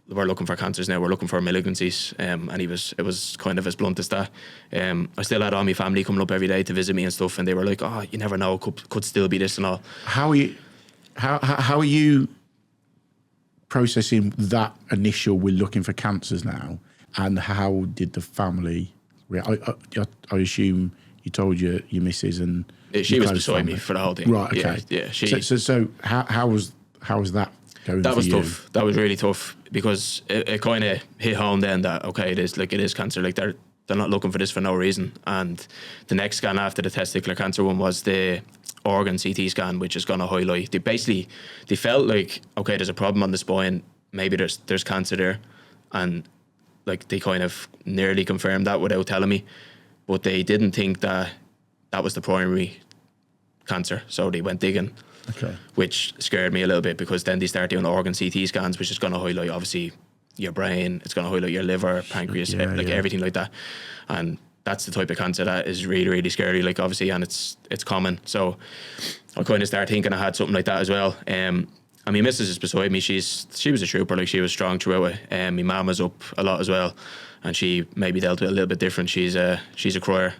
We're looking for cancers now. We're looking for malignancies. And it was kind of as blunt as that. I still had all my family coming up every day to visit me and stuff. And they were like, oh, you never know, could still be this and all. How are you processing that initial we're looking for cancers now? And how did the family react? I assume you told your missus and she was beside me for the whole thing. Right, okay. Yeah. So how was that going that for was you? tough. That was really tough because it kind of hit home then that, okay, it is cancer. Like they're not looking for this for no reason. And the next scan after the testicular cancer one was the organ CT scan, which is going to highlight. They felt like, okay, there's a problem on the spine. Maybe there's cancer there. And like they kind of nearly confirmed that without telling me. But they didn't think that was the primary cancer. So they went digging. Okay. Which scared me a little bit because then they start doing organ CT scans, which is going to highlight obviously your brain, it's going to highlight your liver, pancreas, everything like that. And that's the type of cancer that is really, really scary, like obviously, and it's common. So I kind of started thinking I had something like that as well. I mean, Mrs. is beside me. She was a trooper, like she was strong throughout it. My mum was up a lot as well, and she maybe dealt with it a little bit different. She's a crier.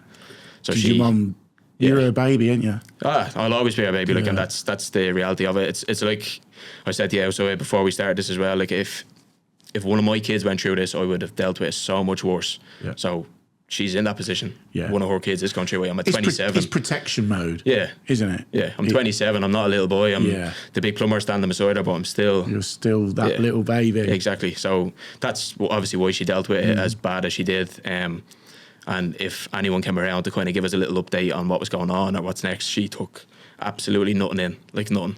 So your mum, you're a baby, aren't you? I'll always be a baby, like, and that's the reality of it. It's like I said to you so before we started this as well. Like if one of my kids went through this, I would have dealt with it so much worse. Yeah. So she's in that position. Yeah. One of her kids is going through it. I'm at 27. It's protection mode. Yeah. Isn't it? Yeah. I'm 27. I'm not a little boy. I'm the big plumber standing beside her, but I'm still... You're still that little baby. Exactly. So that's obviously why she dealt with it as bad as she did. And if anyone came around to kind of give us a little update on what was going on or what's next, she took absolutely nothing in, like nothing.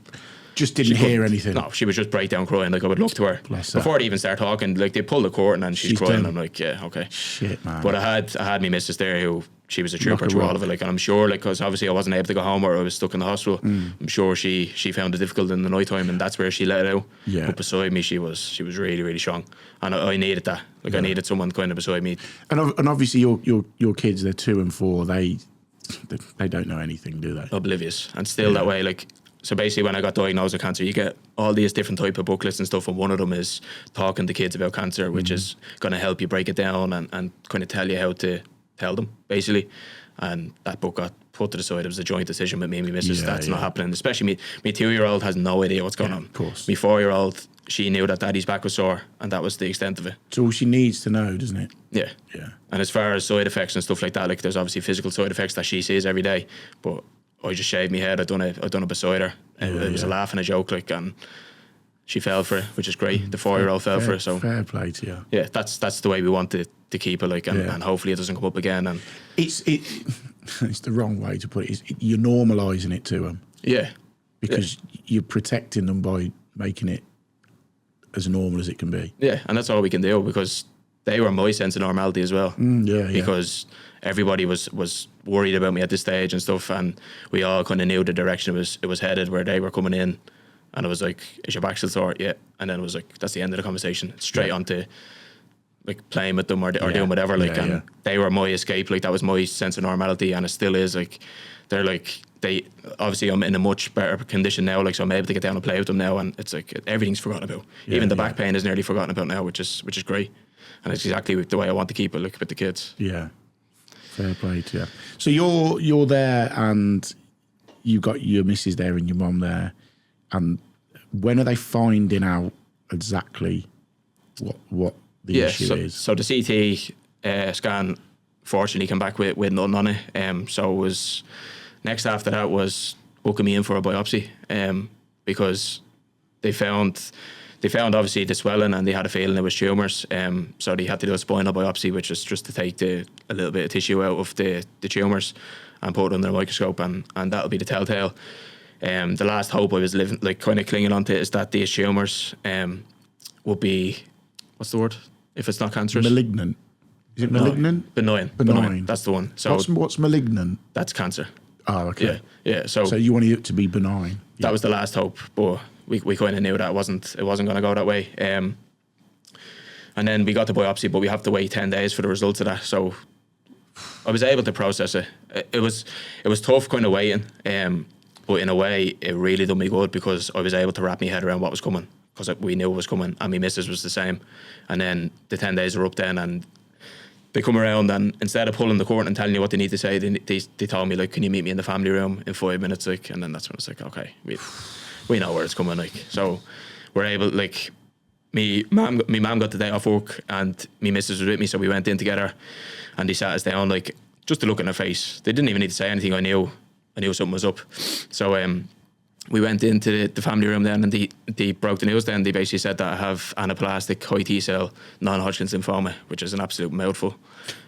Just didn't hear anything. No, she was just breakdown crying. Like I would look to her Bless before her. they even start talking. Like they pull the curtain and she's crying. done. I'm like, yeah, okay. Shit, man. But I had my missus there who she was a trooper through all of it. Like, and I'm sure, like, because obviously I wasn't able to go home or I was stuck in the hospital. I'm sure she found it difficult in the night time, and that's where she let it out. Yeah. But beside me, she was really, really strong, and I needed that. Like I needed someone kind of beside me. And obviously your kids, they're 2 and 4. They don't know anything, do they? Oblivious and still that way. Like So basically, when I got diagnosed with cancer, you get all these different type of booklets and stuff, and one of them is talking to kids about cancer, which is going to help you break it down and kind of tell you how to tell them, basically. And that book got put to the side. It was a joint decision with me and my missus. That's not happening. Especially me 2-year-old has no idea what's going on. Of course. Me 4-year-old, she knew that daddy's back was sore, and that was the extent of it. It's all she needs to know, doesn't it? Yeah. Yeah. And as far as side effects and stuff like that, like there's obviously physical side effects that she sees every day, but I just shaved my head. I done it beside her. It was a laugh and a joke, like, and she fell for it, which is great. The 4-year-old fell for it. So fair play to you. Yeah, that's the way we want to keep it, like, and hopefully it doesn't come up again. And it's the wrong way to put it. You're normalising it to them. Yeah. Because you're protecting them by making it as normal as it can be. Yeah, and that's all we can do, because they were my sense of normality as well. Because everybody was worried about me at this stage and stuff, and we all kind of knew the direction it was headed, where they were coming in, and it was like, is your back still sore? Yeah. And then it was like, that's the end of the conversation. Straight on to like playing with them or doing whatever, like, and they were my escape. Like, that was my sense of normality, and it still is. Like, they're like, obviously I'm in a much better condition now, like, so I'm able to get down and play with them now, and it's like everything's forgotten about. Even the back pain is nearly forgotten about now, which is great, and it's exactly the way I want to keep it, like, with the kids. Yeah, fair play to you. So you're there, and you've got your missus there and your mum there, and when are they finding out exactly what the issue is? So the CT scan fortunately came back with nothing on it. So it was next after that was booking me in for a biopsy, because they found obviously the swelling, and they had a feeling it was tumours. So they had to do a spinal biopsy, which is just to take a little bit of tissue out of the tumours and put it under a microscope, and that'll be the telltale. The last hope I was living, like, kind of clinging on to, is that these tumours would be, what's the word if it's not cancerous? Malignant. Is it malignant? Benign. That's the one. So what's malignant? That's cancer. Oh, okay. Yeah. So you wanted it to be benign. That was the last hope, but we kind of knew that it wasn't going to go that way. And then we got the biopsy, but we have to wait 10 days for the results of that. So I was able to process it. It was tough kind of waiting, but in a way it really done me good, because I was able to wrap my head around what was coming, because we knew it was coming, and my missus was the same. And then the 10 days were up then, and they come around, and instead of pulling the curtain and telling you what they need to say, they told me, like, can you meet me in the family room in 5 minutes, like, and then that's when it's like, okay, we know where it's coming, like. So we're able, like, me mum got the day off work, and me missus was with me, so we went in together, and they sat us down, like, just to look in her face. They didn't even need to say anything. I knew something was up. So we went into the family room then, and they broke the news then. They basically said that I have anaplastic high T-cell non-Hodgkins lymphoma, which is an absolute mouthful.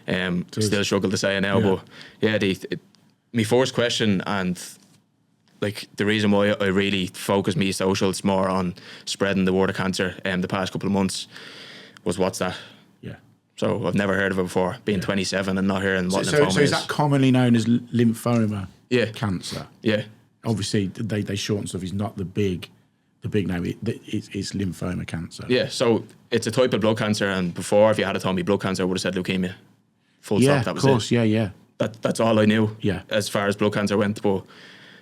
Still struggle to say it now, but yeah, my first question, and like the reason why I really focus me socials more on spreading the word of cancer the past couple of months was, what's that? Yeah. So I've never heard of it before, being 27 and not hearing what lymphoma is. So is that commonly known as lymphoma cancer? Yeah. Obviously, they shorten stuff. It's not the big name. It's lymphoma cancer. Yeah, so it's a type of blood cancer, and before, if you had told me blood cancer, I would have said leukemia. Full stop, that was it. Yeah, of course, yeah. That's all I knew, yeah, as far as blood cancer went. But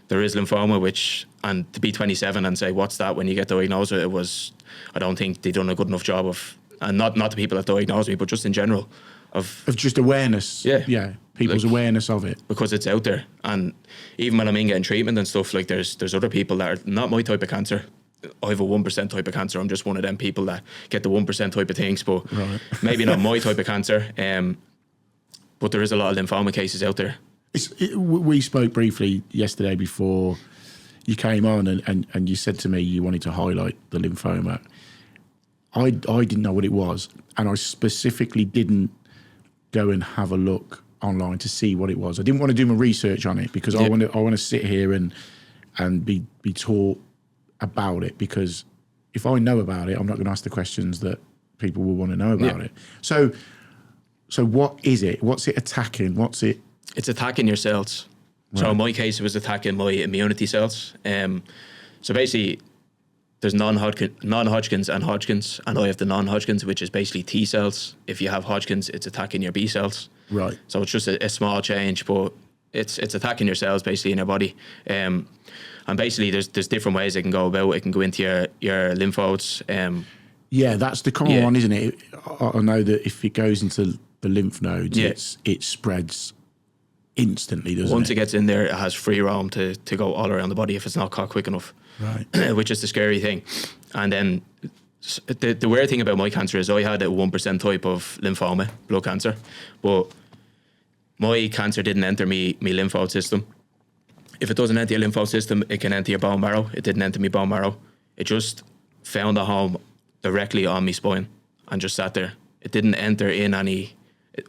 there is lymphoma, and to be 27 and say, what's that, when you get diagnosed with it, I don't think they've done a good enough job of, and not the people that diagnosed me, but just in general, of just awareness. Yeah. People's awareness of it, because it's out there. And even when I'm in getting treatment and stuff, like, there's other people that are not my type of cancer. I have a 1% type of cancer. I'm just one of them people that get the 1% type of things, but maybe not my type of cancer. But there is a lot of lymphoma cases out there. We spoke briefly yesterday before you came on, and you said to me you wanted to highlight the lymphoma. I didn't know what it was, and I specifically didn't go and have a look online to see what it was. I didn't want to do my research on it, because I want to sit here and be taught about it, because if I know about it, I'm not going to ask the questions that people will want to know about it. So what is it? What's it attacking? It's attacking your cells. Right. So in my case, it was attacking my immunity cells. So basically, there's non-Hodgkins and Hodgkins, and I have the non-Hodgkins, which is basically T cells. If you have Hodgkins, it's attacking your B cells. Right. So it's just a small change, but it's attacking your cells basically in your body. And And basically, there's different ways it can go about. It can go into your lymph nodes. Yeah, that's the common one, isn't it? I know that if it goes into the lymph nodes, it spreads instantly, doesn't it? Once it gets in there, it has free roam to go all around the body if it's not caught quick enough. Right. Which is the scary thing. And then the weird thing about my cancer is I had a 1% type of lymphoma, blood cancer, but my cancer didn't enter me lymph node system. If it doesn't enter your lymph node system, it can enter your bone marrow. It didn't enter my bone marrow. It just found a home directly on my spine and just sat there. It didn't enter in any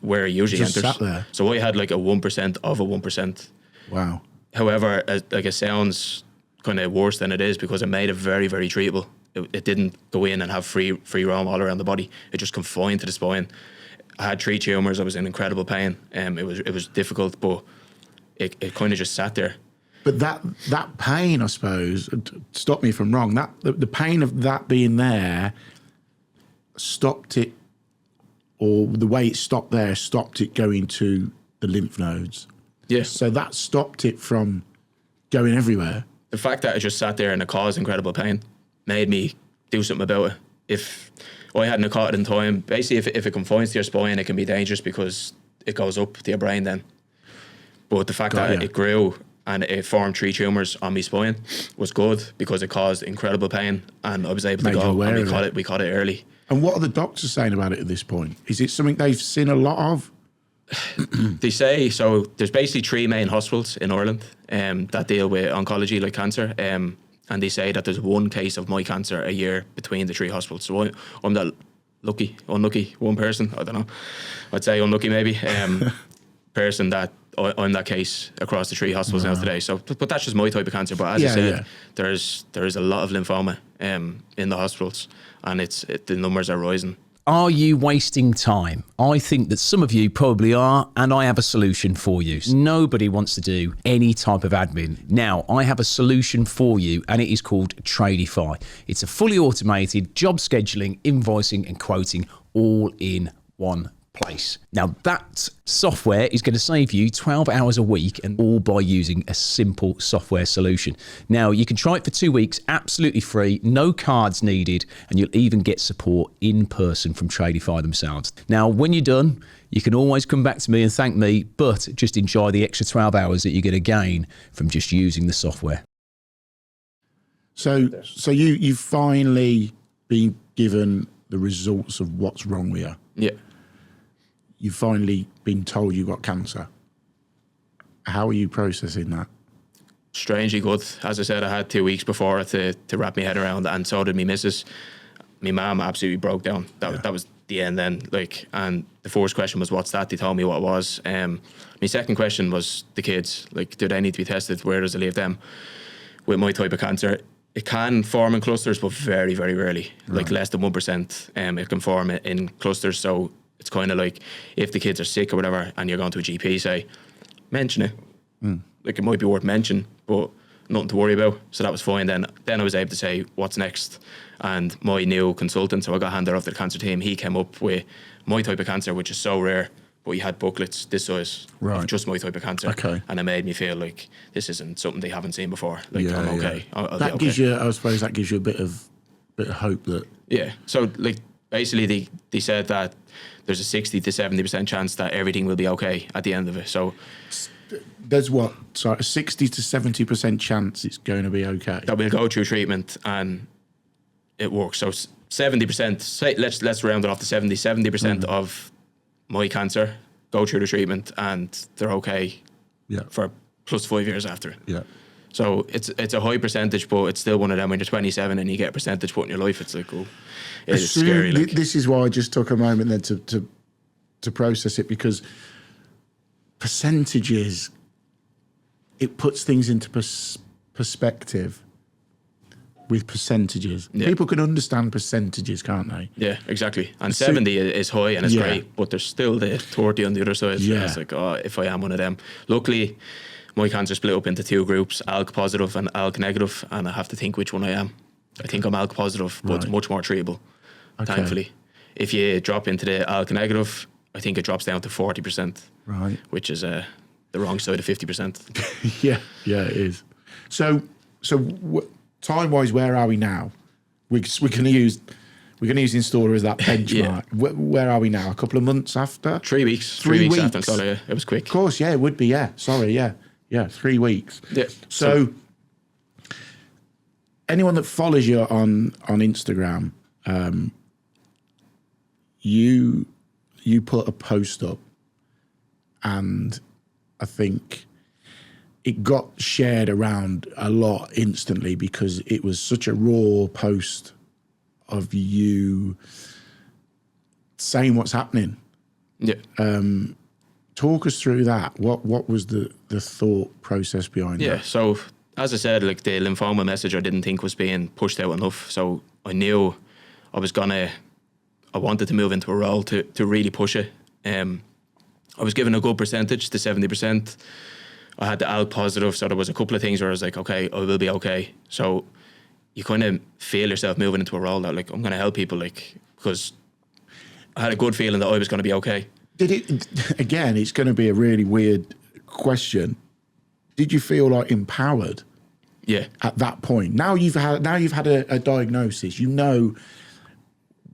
where it usually just enters. Sat there. So I had like a 1% of a 1%. Wow. However, it sounds kind of worse than it is because it made it very, very treatable. It didn't go in and have free roam all around the body. It just confined to the spine. I had 3 tumours. I was in incredible pain. It was difficult, but it kind of just sat there. But that pain, I suppose, stop me if I'm wrong, that the pain of that being there stopped it, or the way it stopped there stopped it going to the lymph nodes. Yes. So that stopped it from going everywhere. The fact that it just sat there and it caused incredible pain made me do something about it. If I hadn't caught it in time, basically if it confines to your spine, it can be dangerous because it goes up to your brain then. But the fact that it grew and it formed 3 tumours on my spine was good because it caused incredible pain and I was able to go and we caught it early. And what are the doctors saying about it at this point? Is it something they've seen a lot of? They say, so there's basically 3 main hospitals in Ireland that deal with oncology like cancer. And they say that there's 1 case of my cancer a year between the 3 hospitals. So I'm that unlucky one person, I don't know. I'd say unlucky maybe, person that I'm that case across the 3 hospitals now today. So, but that's just my type of cancer. But as I said, there is a lot of lymphoma in the hospitals, and the numbers are rising. Are you wasting time? I think that some of you probably are, and I have a solution for you. Nobody wants to do any type of admin. Now, I have a solution for you, and it is called Tradesify. It's a fully automated job scheduling, invoicing, and quoting all in one place. Now, that software is going to save you 12 hours a week, and all by using a simple software solution. Now, you can try it for 2 weeks, absolutely free, no cards needed, and you'll even get support in person from Tradesify themselves. Now, when you're done, you can always come back to me and thank me, but just enjoy the extra 12 hours that you're going to gain from just using the software. So you've finally been given the results of what's wrong with you. Yeah. You've finally been told you've got cancer. How are you processing that? Strangely good. As I said, I had 2 weeks before to wrap my head around, and so did me missus. My mum absolutely broke down. That was the end then. And the first question was, what's that? They told me what it was. My second question was the kids. Do they need to be tested? Where does it leave them? With my type of cancer, it can form in clusters, but very, very rarely. Right. Less than 1%. It can form in clusters. So it's kind of like if the kids are sick or whatever and you're going to a GP, say, mention it. It might be worth mentioning, but nothing to worry about. So that was fine. Then I was able to say, what's next? And my new consultant, so I got handed off to the cancer team, he came up with my type of cancer, which is so rare, but he had booklets this size of just my type of cancer. Okay. And it made me feel like this isn't something they haven't seen before. I'm okay. I'll be okay. Gives you, I suppose that gives you a bit of hope that... Yeah. So basically they said that there's a 60 to 70% chance that everything will be okay at the end of it. So there's a 60 to 70% chance it's going to be okay. That we'll go through treatment and it works. So 70%, say, let's round it off to 70% of my cancer go through the treatment and they're okay for plus 5 years after. Yeah. So it's a high percentage, but it's still one of them when you're 27 and you get a percentage put in your life. It's it's scary. This is why I just took a moment then to process it, because percentages, it puts things into perspective with percentages. Yeah. People can understand percentages, can't they? Yeah, exactly. And 70 is high and it's great, but there's still the 30 on the other side. Yeah. It's if I am one of them. Luckily, my cancer split up into 2 groups, ALK positive and ALK negative, and I have to think which one I am. I think I'm ALK positive, but it's much more treatable, thankfully. If you drop into the ALK negative, I think it drops down to 40%, which is the wrong side of 50%. Yeah, it is. So time-wise, where are we now? We're going to use installer as that benchmark. Where are we now? A couple of months after? 3 weeks. 3 weeks after installer. Yeah. It was quick. Of course, yeah, it would be. Yeah, sorry, yeah, 3 weeks. Yeah. So anyone that follows you on Instagram, you put a post up, and I think it got shared around a lot instantly because it was such a raw post of you saying what's happening. Yeah. Talk us through that. What was the thought process behind that? Yeah. So as I said, like the lymphoma message I didn't think was being pushed out enough. So I knew I wanted to move into a role to really push it. I was given a good percentage, to 70%. I had the ALK positive, so there was a couple of things where I was like, okay, I will be okay. So you kind of feel yourself moving into a role that, like, I'm going to help people, like, because I had a good feeling that I was going to be okay. Did it, again, it's going to be a really weird question. Did you feel like empowered? Yeah. At that point? Now you've had a diagnosis. You know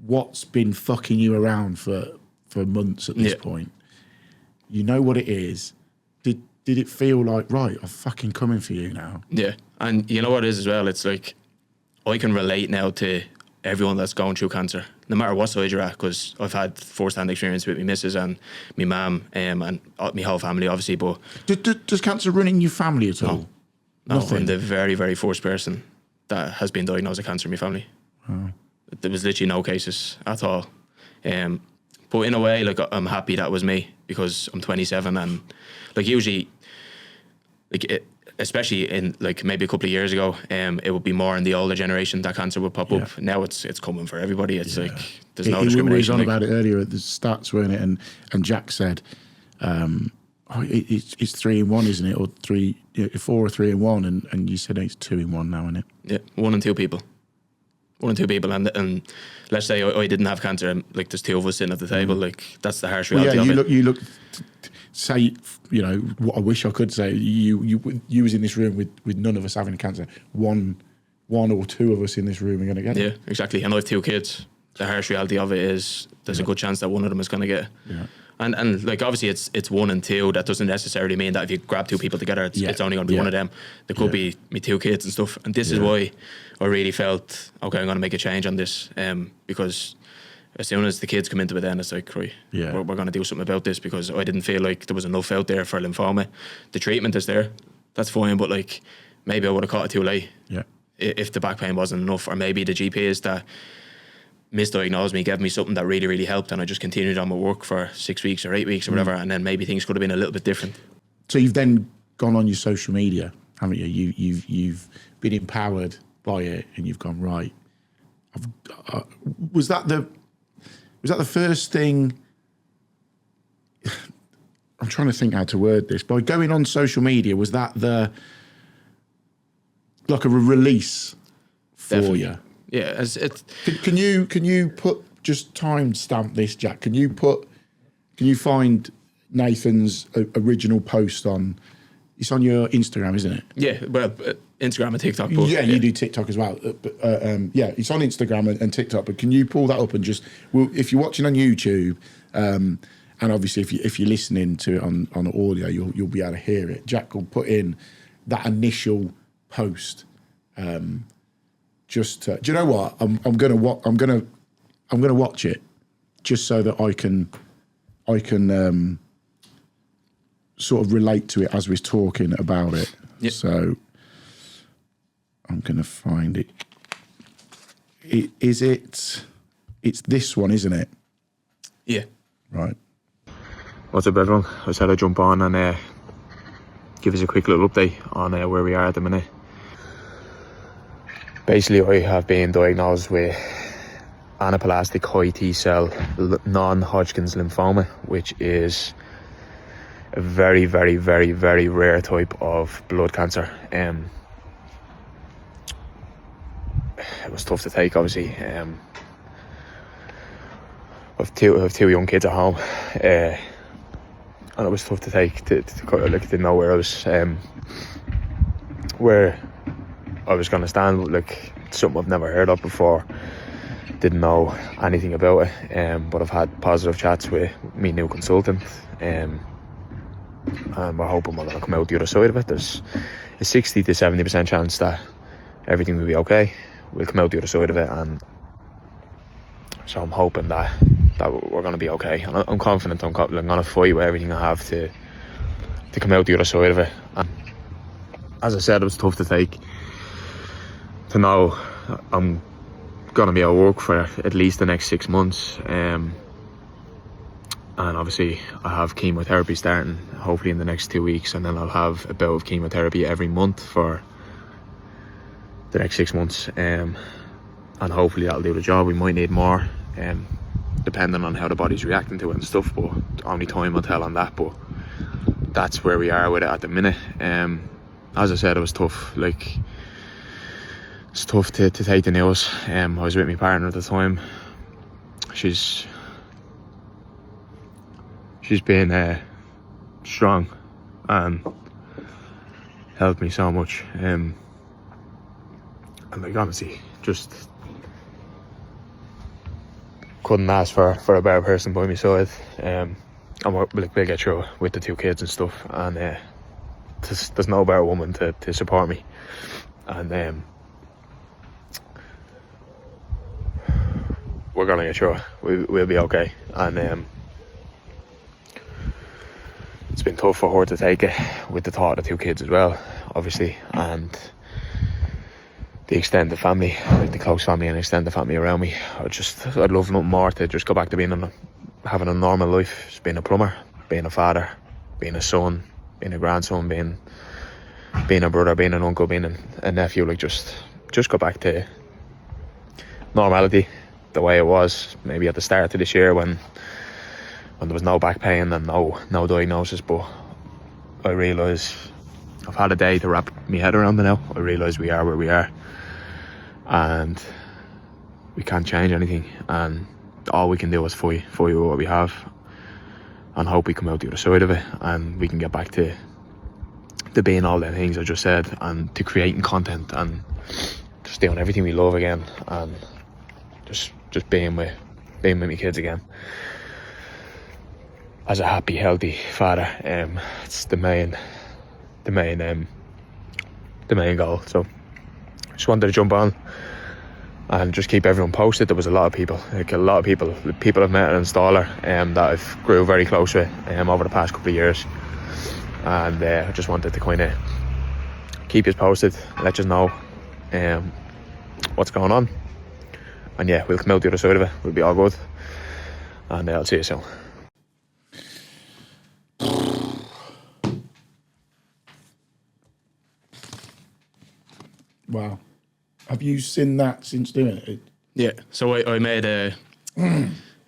what's been fucking you around for months at this point. You know what it is. Did it feel like, right, I'm fucking coming for you now? Yeah. And you know what it is as well? It's like, I can relate now to everyone that's going through cancer, no matter what side you're at, because I've had first-hand experience with my missus and my mum and my whole family, obviously. But does cancer run in your family at all? No, I'm the very, very first person that has been diagnosed with cancer in my family. Oh. There was literally no cases at all. But in a way, like, I'm happy that was me, because I'm 27 and, like, usually, like, especially in, like, maybe a couple of years ago, it would be more in the older generation that cancer would pop up. Now it's coming for everybody. It's like there's no discrimination. We was on about it earlier at the stats, weren't it? And Jack said, it's 3 in 1, isn't it? Or 4 or 3 in 1, and you said it's 2 in 1 now, isn't it? Yeah, 1 in 2 people. 1 in 2 people, and let's say I didn't have cancer, and, like, there's 2 of us sitting at the table. Like, that's the harsh reality of it. You look. Say, you know, what I wish I could say. You was in this room with none of us having cancer. One or 2 of us in this room are going to get it. Yeah, exactly. And I have 2 kids. The harsh reality of it is there's a good chance that one of them is going to get it. Yeah. And like, obviously it's 1 and 2. That doesn't necessarily mean that if you grab 2 people together, it's only going to be one of them. There could be me 2 kids and stuff. And this is why I really felt, okay, I'm going to make a change on this, because as soon as the kids come into it, then it's like, right, we're going to do something about this, because I didn't feel like there was enough out there for lymphoma. The treatment is there, that's fine, but, like, maybe I would have caught it too late if the back pain wasn't enough, or maybe the GPs that misdiagnosed me gave me something that really, really helped, and I just continued on my work for 6 weeks or 8 weeks or whatever, and then maybe things could have been a little bit different. So you've then gone on your social media, haven't you? You've been empowered by it, and you've gone, right. Was that the first thing? I'm trying to think how to word this. By going on social media, was that like a release for you? Yeah. Can you put, just timestamp this, Jack? Can you find Nathan's original post on? It's on your Instagram, isn't it? Yeah, well, Instagram and TikTok. But, you do TikTok as well. It's on Instagram and TikTok. But can you pull that up and just, if you're watching on YouTube, and obviously if you're listening to it on audio, you'll be able to hear it. Jack will put in that initial post. Do you know what? I'm gonna watch it just so that I can sort of relate to it as we're talking about it. Yep. So I'm going to find it. It's this one, isn't it? Yeah. Right. What's up, everyone? I said I'd jump on and give us a quick little update on where we are at the minute. Basically, I have been diagnosed with anaplastic high T-cell non-Hodgkins lymphoma, which is a very, very, very, very rare type of blood cancer. It was tough to take, obviously. I have two young kids at home, and it was tough to take. I didn't know where I was, where I was going to stand, like, something I've never heard of before. Didn't know anything about it, but I've had positive chats with me new consultant, and we're hoping we're going to come out the other side of it. There's a 60 to 70% chance that everything will be okay. We'll come out the other side of it, and so I'm hoping that we're going to be okay. And I'm confident I'm going to fight with everything I have to come out the other side of it. And as I said, it was tough to take, to know I'm going to be at work for at least the next 6 months, and obviously I have chemotherapy starting hopefully in the next 2 weeks, and then I'll have a bout of chemotherapy every month for the next 6 months, and hopefully that'll do the job. We might need more, depending on how the body's reacting to it and stuff, but only time will tell on that. But that's where we are with it at the minute. As I said, it was tough. Like, it's tough to take the news. I was with my partner at the time. She's been strong and helped me so much. And like, honestly, just couldn't ask for a better person by my side. And we'll get through it with the 2 kids and stuff. And there's no better woman to support me. And we're gonna get through it. We'll be okay. And it's been tough for her to take it, with the thought of the 2 kids as well, obviously, and the extended family, like the close family and extended family around me. I'd love nothing more to just go back to having a normal life, just being a plumber, being a father, being a son, being a grandson, being a brother, being an uncle, being a nephew. Like, just go back to normality, the way it was maybe at the start of this year when there was no back pain and no diagnosis. But I realise I've had a day to wrap my head around it now. I realise we are where we are, and we can't change anything, and all we can do is fight with what we have and hope we come out the other side of it, and we can get back to being all the things I just said, and to creating content and just doing everything we love again, and just being with my kids again as a happy, healthy father. It's the main goal. So I just wanted to jump on and just keep everyone posted. There was a lot of people I've met at Installer that I've grew very close with over the past couple of years, and I just wanted to kind of keep you posted, let you know what's going on. And yeah, we'll come out the other side of it. We'll be all good. And I'll see you soon. Wow. Have you seen that since doing it? Yeah. So I made a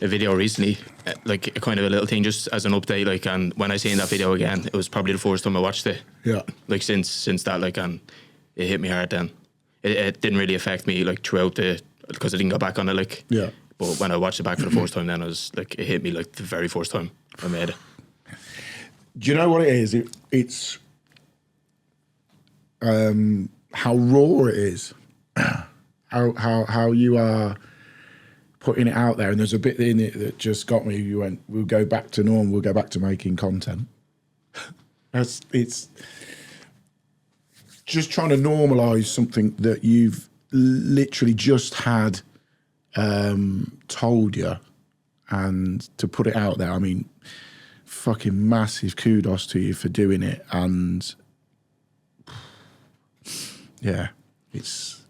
video recently, like a kind of a little thing just as an update. Like, and when I seen that video again, it was probably the first time I watched it. Yeah. Like since that, like, and it hit me hard then. It didn't really affect me like throughout because I didn't go back on it, like. Yeah. But when I watched it back for the first time, then I was like, it hit me like the very first time I made it. Do you know what it is? It's how raw it is, how you are putting it out there, and there's a bit in it that just got me. You went, we'll go back to normal, we'll go back to making content. It's just trying to normalise something that you've literally just had told you, and to put it out there. I mean, fucking massive kudos to you for doing it. And yeah, it's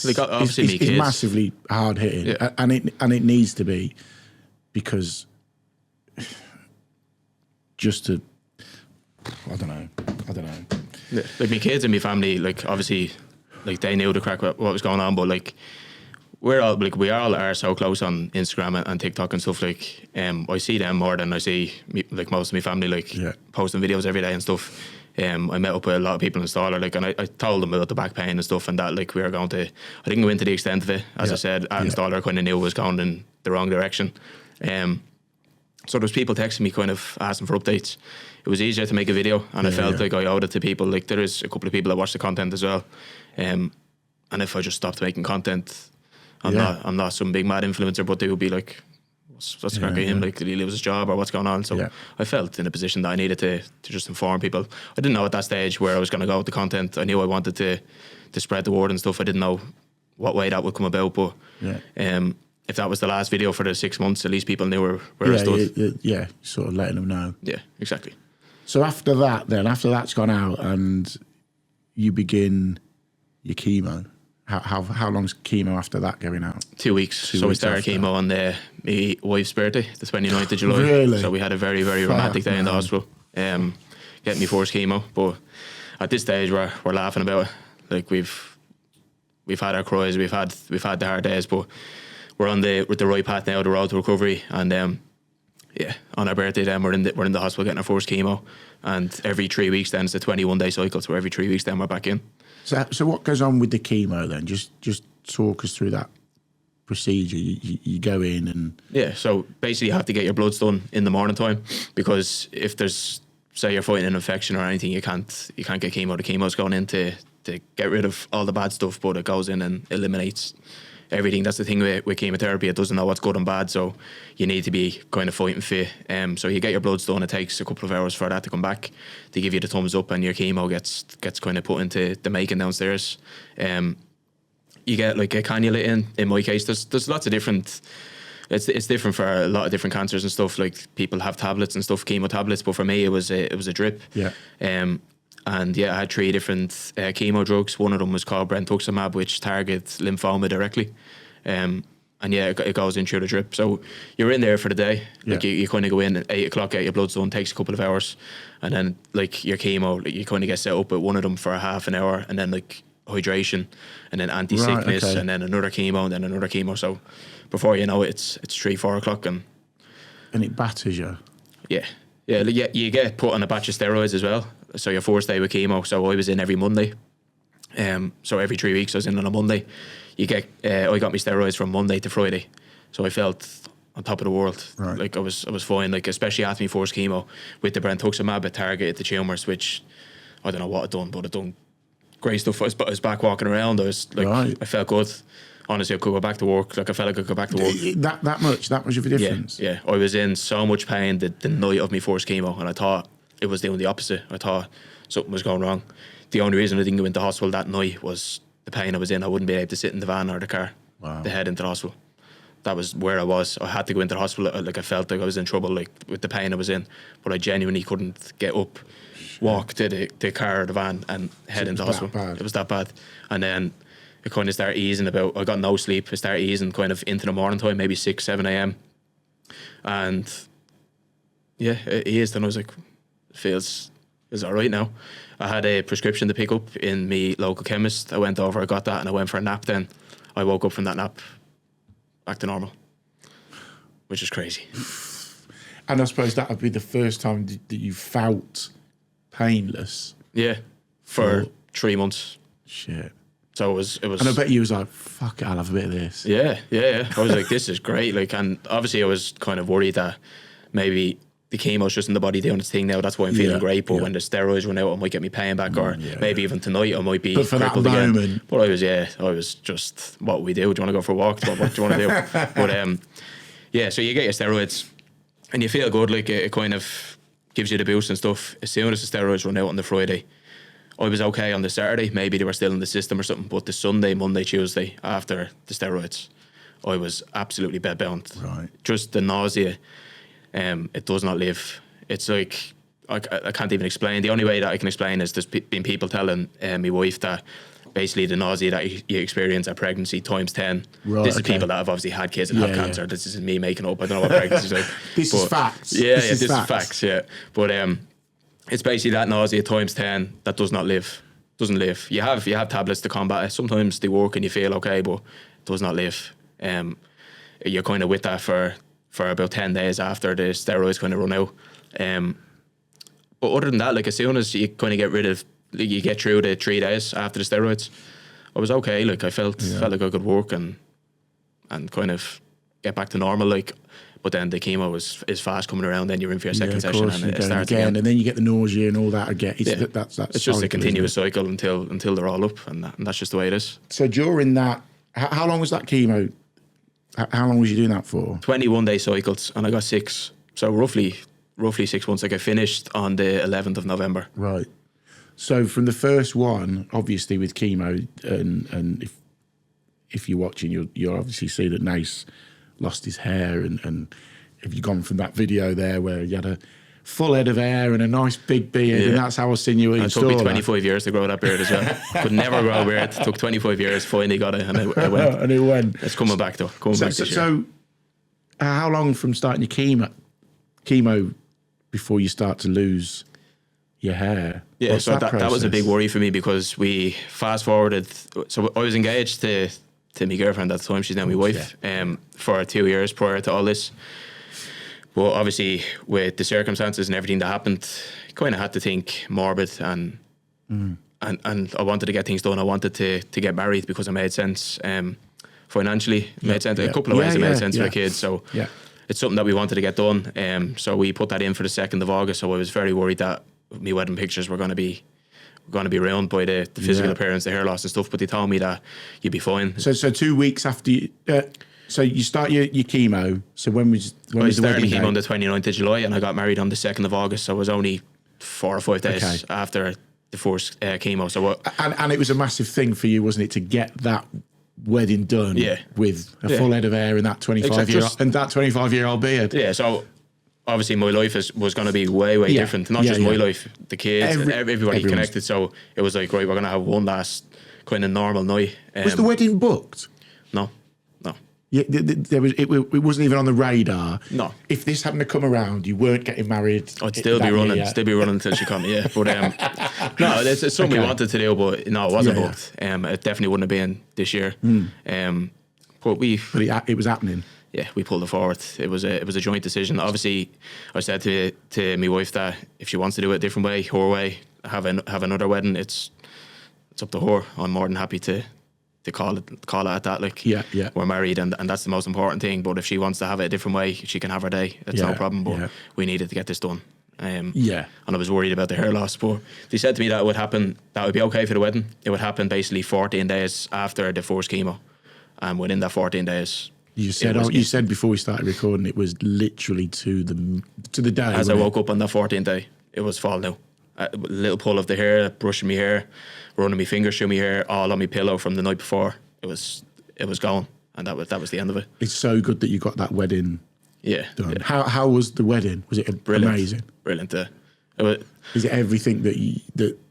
like obviously it's massively hard hitting, yeah. and it needs to be, because just to I don't know. Yeah. Like my kids and my family, like obviously, like they knew the crack what was going on, but like we all are so close on Instagram and TikTok and stuff. Like I see them more than I see like most of my family, like posting videos every day and stuff. I met up with a lot of people in Installer, like, and I told them about the back pain and stuff, and that like we were going to, I didn't go into the extent of it, as I said. Installer kind of knew it was going in the wrong direction. So there was people texting me kind of asking for updates. It was easier to make a video, and I felt like I owed it to people. Like there is a couple of people that watch the content as well. and if I just stopped making content, I'm not some big mad influencer, but they would be like, what's the crack of him? Like, did he lose his job or what's going on? So I felt in a position that I needed to just inform people. I didn't know at that stage where I was going to go with the content. I knew I wanted to spread the word and stuff. I didn't know what way that would come about, but if that was the last video for the 6 months, at least people knew where I stood. Yeah, sort of letting them know. Yeah, exactly. So after that's gone out and you begin your chemo, how long's chemo after that going out? 2 weeks. So we started chemo on my wife's birthday, the 29th of July. Really? So we had a very, very romantic day in the hospital, getting me first chemo. But at this stage, we're laughing about it. Like we've had our cries, we've had the hard days, but we're on the right path now, the road to recovery. And on our birthday, then we're in the hospital getting our first chemo, and every 3 weeks then it's a 21-day cycle. So every 3 weeks then we're back in. So what goes on with the chemo then? Just talk us through that procedure. You go in and So basically you have to get your bloods done in the morning time, because if there's, say you're fighting an infection or anything, you can't get chemo. The chemo's going in to get rid of all the bad stuff, but it goes in and eliminates everything. That's the thing with chemotherapy. It doesn't know what's good and bad, so you need to be kind of fighting fit. So you get your bloods done. It takes a couple of hours for that to come back. They give you the thumbs up, and your chemo gets kind of put into the making downstairs. You get like a cannula in my case. There's lots of different. It's different for a lot of different cancers and stuff. Like people have tablets and stuff, chemo tablets, but for me it was a drip. Yeah. And I had 3 different chemo drugs. One of them was called brentuximab, which targets lymphoma directly. It goes in through the drip. So you're in there for the day. Like you kind of go in at 8 o'clock, get your blood done, takes a couple of hours. And then like your chemo, like, you kind of get set up at one of them for a half an hour, and then like hydration, and then anti-sickness, and then another chemo, and then another chemo. So before you know it, it's 3-4 o'clock. And it batters you. Yeah. You get put on a batch of steroids as well. So your first day with chemo. So I was in every Monday. So every 3 weeks I was in on a Monday. I got my steroids from Monday to Friday. So I felt on top of the world. Right. Like I was fine. Like especially after my first chemo with the brentuximab, it targeted the tumours, which I don't know what it done, but it done great stuff. I was back walking around. I was like, I felt good. Honestly, I could go back to work. Like I felt like I could go back to work. That much of a difference. Yeah. I was in so much pain the night of my first chemo, and I thought it was doing the opposite. I thought something was going wrong. The only reason I didn't go into hospital that night was the pain I was in. I wouldn't be able to sit in the van or the car to head into the hospital. That was where I was. I had to go into the hospital. Like I felt like I was in trouble, like with the pain I was in, but I genuinely couldn't get up, walk to the car or the van and head into the hospital. Bad. It was that bad. And then it kind of started easing about. I got no sleep. It started easing kind of into the morning time, maybe 6, 7 a.m. And it eased, and I was like, feels all right now. I had a prescription to pick up in my local chemist. I went over, I got that, and I went for a nap then. I woke up from that nap back to normal, which is crazy. And I suppose that would be the first time that you felt painless. Yeah, for 3 months. Shit. So it was. And I bet you was like, fuck it, I'll have a bit of this. Yeah. I was like, this is great. Like, and obviously I was kind of worried that maybe the chemo's just in the body doing its thing now. That's why I'm feeling great. But when the steroids run out, I might get me pain back, or maybe even tonight I might be crippled again. But I was just, what we do? Do you want to go for a walk? What do you want to do? But so you get your steroids and you feel good. Like it kind of gives you the boost and stuff. As soon as the steroids run out on the Friday, I was okay on the Saturday. Maybe they were still in the system or something. But the Sunday, Monday, Tuesday after the steroids, I was absolutely bedbound. Right. Just the nausea. It does not live. It's like, I can't even explain. The only way that I can explain is there's been people telling my wife that basically the nausea that you experience at pregnancy times 10. Right, this is people that have obviously had kids and have cancer. Yeah. This is me making up. I don't know what pregnancy is like. This is facts. Yeah, this is facts. Yeah. But it's basically that nausea times 10 that does not live. Doesn't live. You have tablets to combat it. Sometimes they work and you feel okay, but it does not live. You're kind of with that for about 10 days after the steroids kind of run out. But other than that, like as soon as you kind of get rid of, like, you get through the 3 days after the steroids, I was okay. Like I felt like I could work and kind of get back to normal. Like But then the chemo is fast coming around. Then you're in for your second of session, course, and you it go starts again, and then you get the nausea and all that again. That's it's just a cycle, continuous isn't cycle until they're all up, and that's just the way it is. it? So during that, how long was that chemo? How long was you doing that for? 21-day cycles, and I got 6. So roughly 6 months. Like I finished on the 11th of November. Right. So from the first one, obviously with chemo, and if you're watching, you'll obviously see that Nace lost his hair, and if you've gone from that video there where you had a full head of hair and a nice big beard, and that's how I seen you It took me 25 years to grow that beard as well. Could never grow a beard. It took 25 years. Finally got it, and it went. And it went. It's coming back though. Coming back this year. So, how long from starting your chemo before you start to lose your hair? Yeah, What's so that was a process? big worry for me, because we fast forwarded. So I was engaged to my girlfriend at the time. She's now my wife. For 2 years prior to all this. But obviously, with the circumstances and everything that happened, I kind of had to think morbid, and I wanted to get things done. I wanted to get married because it made sense financially. It made sense. A couple of ways it made sense for the kids. So it's something that we wanted to get done. So we put that in for the 2nd of August. So I was very worried that my wedding pictures were going to be ruined by the physical appearance, the hair loss and stuff. But they told me that you'd be fine. So 2 weeks after you. So you start your chemo. So when was the I started wedding chemo date? on the 29th of July, and I got married on the 2nd of August. So it was only 4 or 5 days after the first chemo. So and it was a massive thing for you, wasn't it, to get that wedding done with a full head of hair and that 25-year-old beard. Yeah, so obviously my life was going to be way different. Not just my life, the kids, everybody connected. So it was like, right, we're going to have one last kind of normal night. Was the wedding booked? No. Yeah, it wasn't even on the radar. No. If this hadn't have come around, you weren't getting married. I'd still be running, until she come. Yeah, but no, it's something we wanted to do, but no, it wasn't booked. It definitely wouldn't have been this year. But it was happening. Yeah, we pulled it forward. It was a joint decision. Obviously, I said to my wife that if she wants to do it a different way, her way, have another wedding, it's up to her. I'm more than happy to call it at that. Like, we're married, and that's the most important thing. But if she wants to have it a different way, she can have her day. It's no problem. But we needed to get this done. And I was worried about the hair loss. But they said to me that it would happen. That would be okay for the wedding. It would happen basically 14 days after the first chemo, and within that 14 days. You said before we started recording, it was literally to the day. As I woke up on that 14th day, it was falling out. A little pull of the hair, brushing my hair, running my fingers through my hair, all on my pillow from the night before. It was gone, and that was the end of it. It's so good that you got that wedding. Done. Yeah. How was the wedding? Was it amazing? Brilliant. Is it everything that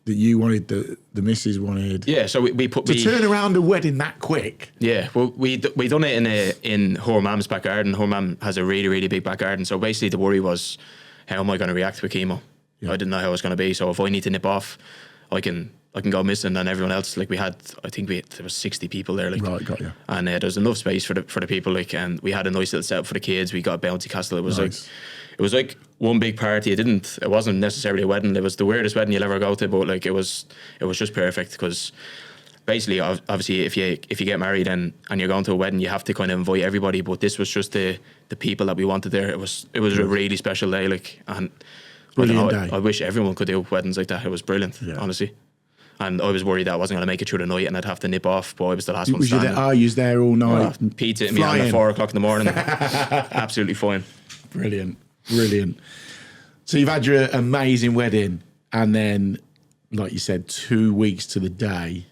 you wanted, the missus wanted? Yeah. So we put to turn around a wedding that quick. Yeah. Well, we done it in her mum's back garden. Her mum has a really, really big back garden. So basically, the worry was, how am I going to react with chemo? I didn't know how it was going to be. So if I need to nip off, I can go missing, and everyone else, like there was 60 people there, like, right, got you. And there's enough space for the people, like, and we had a nice little setup for the kids. We got a bouncy castle. It was like one big party. It wasn't necessarily a wedding. It was the weirdest wedding you'll ever go to, but like it was just perfect, because basically, obviously, if you get married and you're going to a wedding, you have to kind of invite everybody. But this was just the people that we wanted there. It was a really special day, like, and brilliant day. I wish everyone could do weddings like that. It was brilliant, honestly. And I was worried that I wasn't going to make it through the night and I'd have to nip off, but I was the last one standing. You was there all night? Pizza at me at 4 o'clock in the morning. Absolutely fine. Brilliant. So you've had your amazing wedding, and then, like you said, 2 weeks to the day.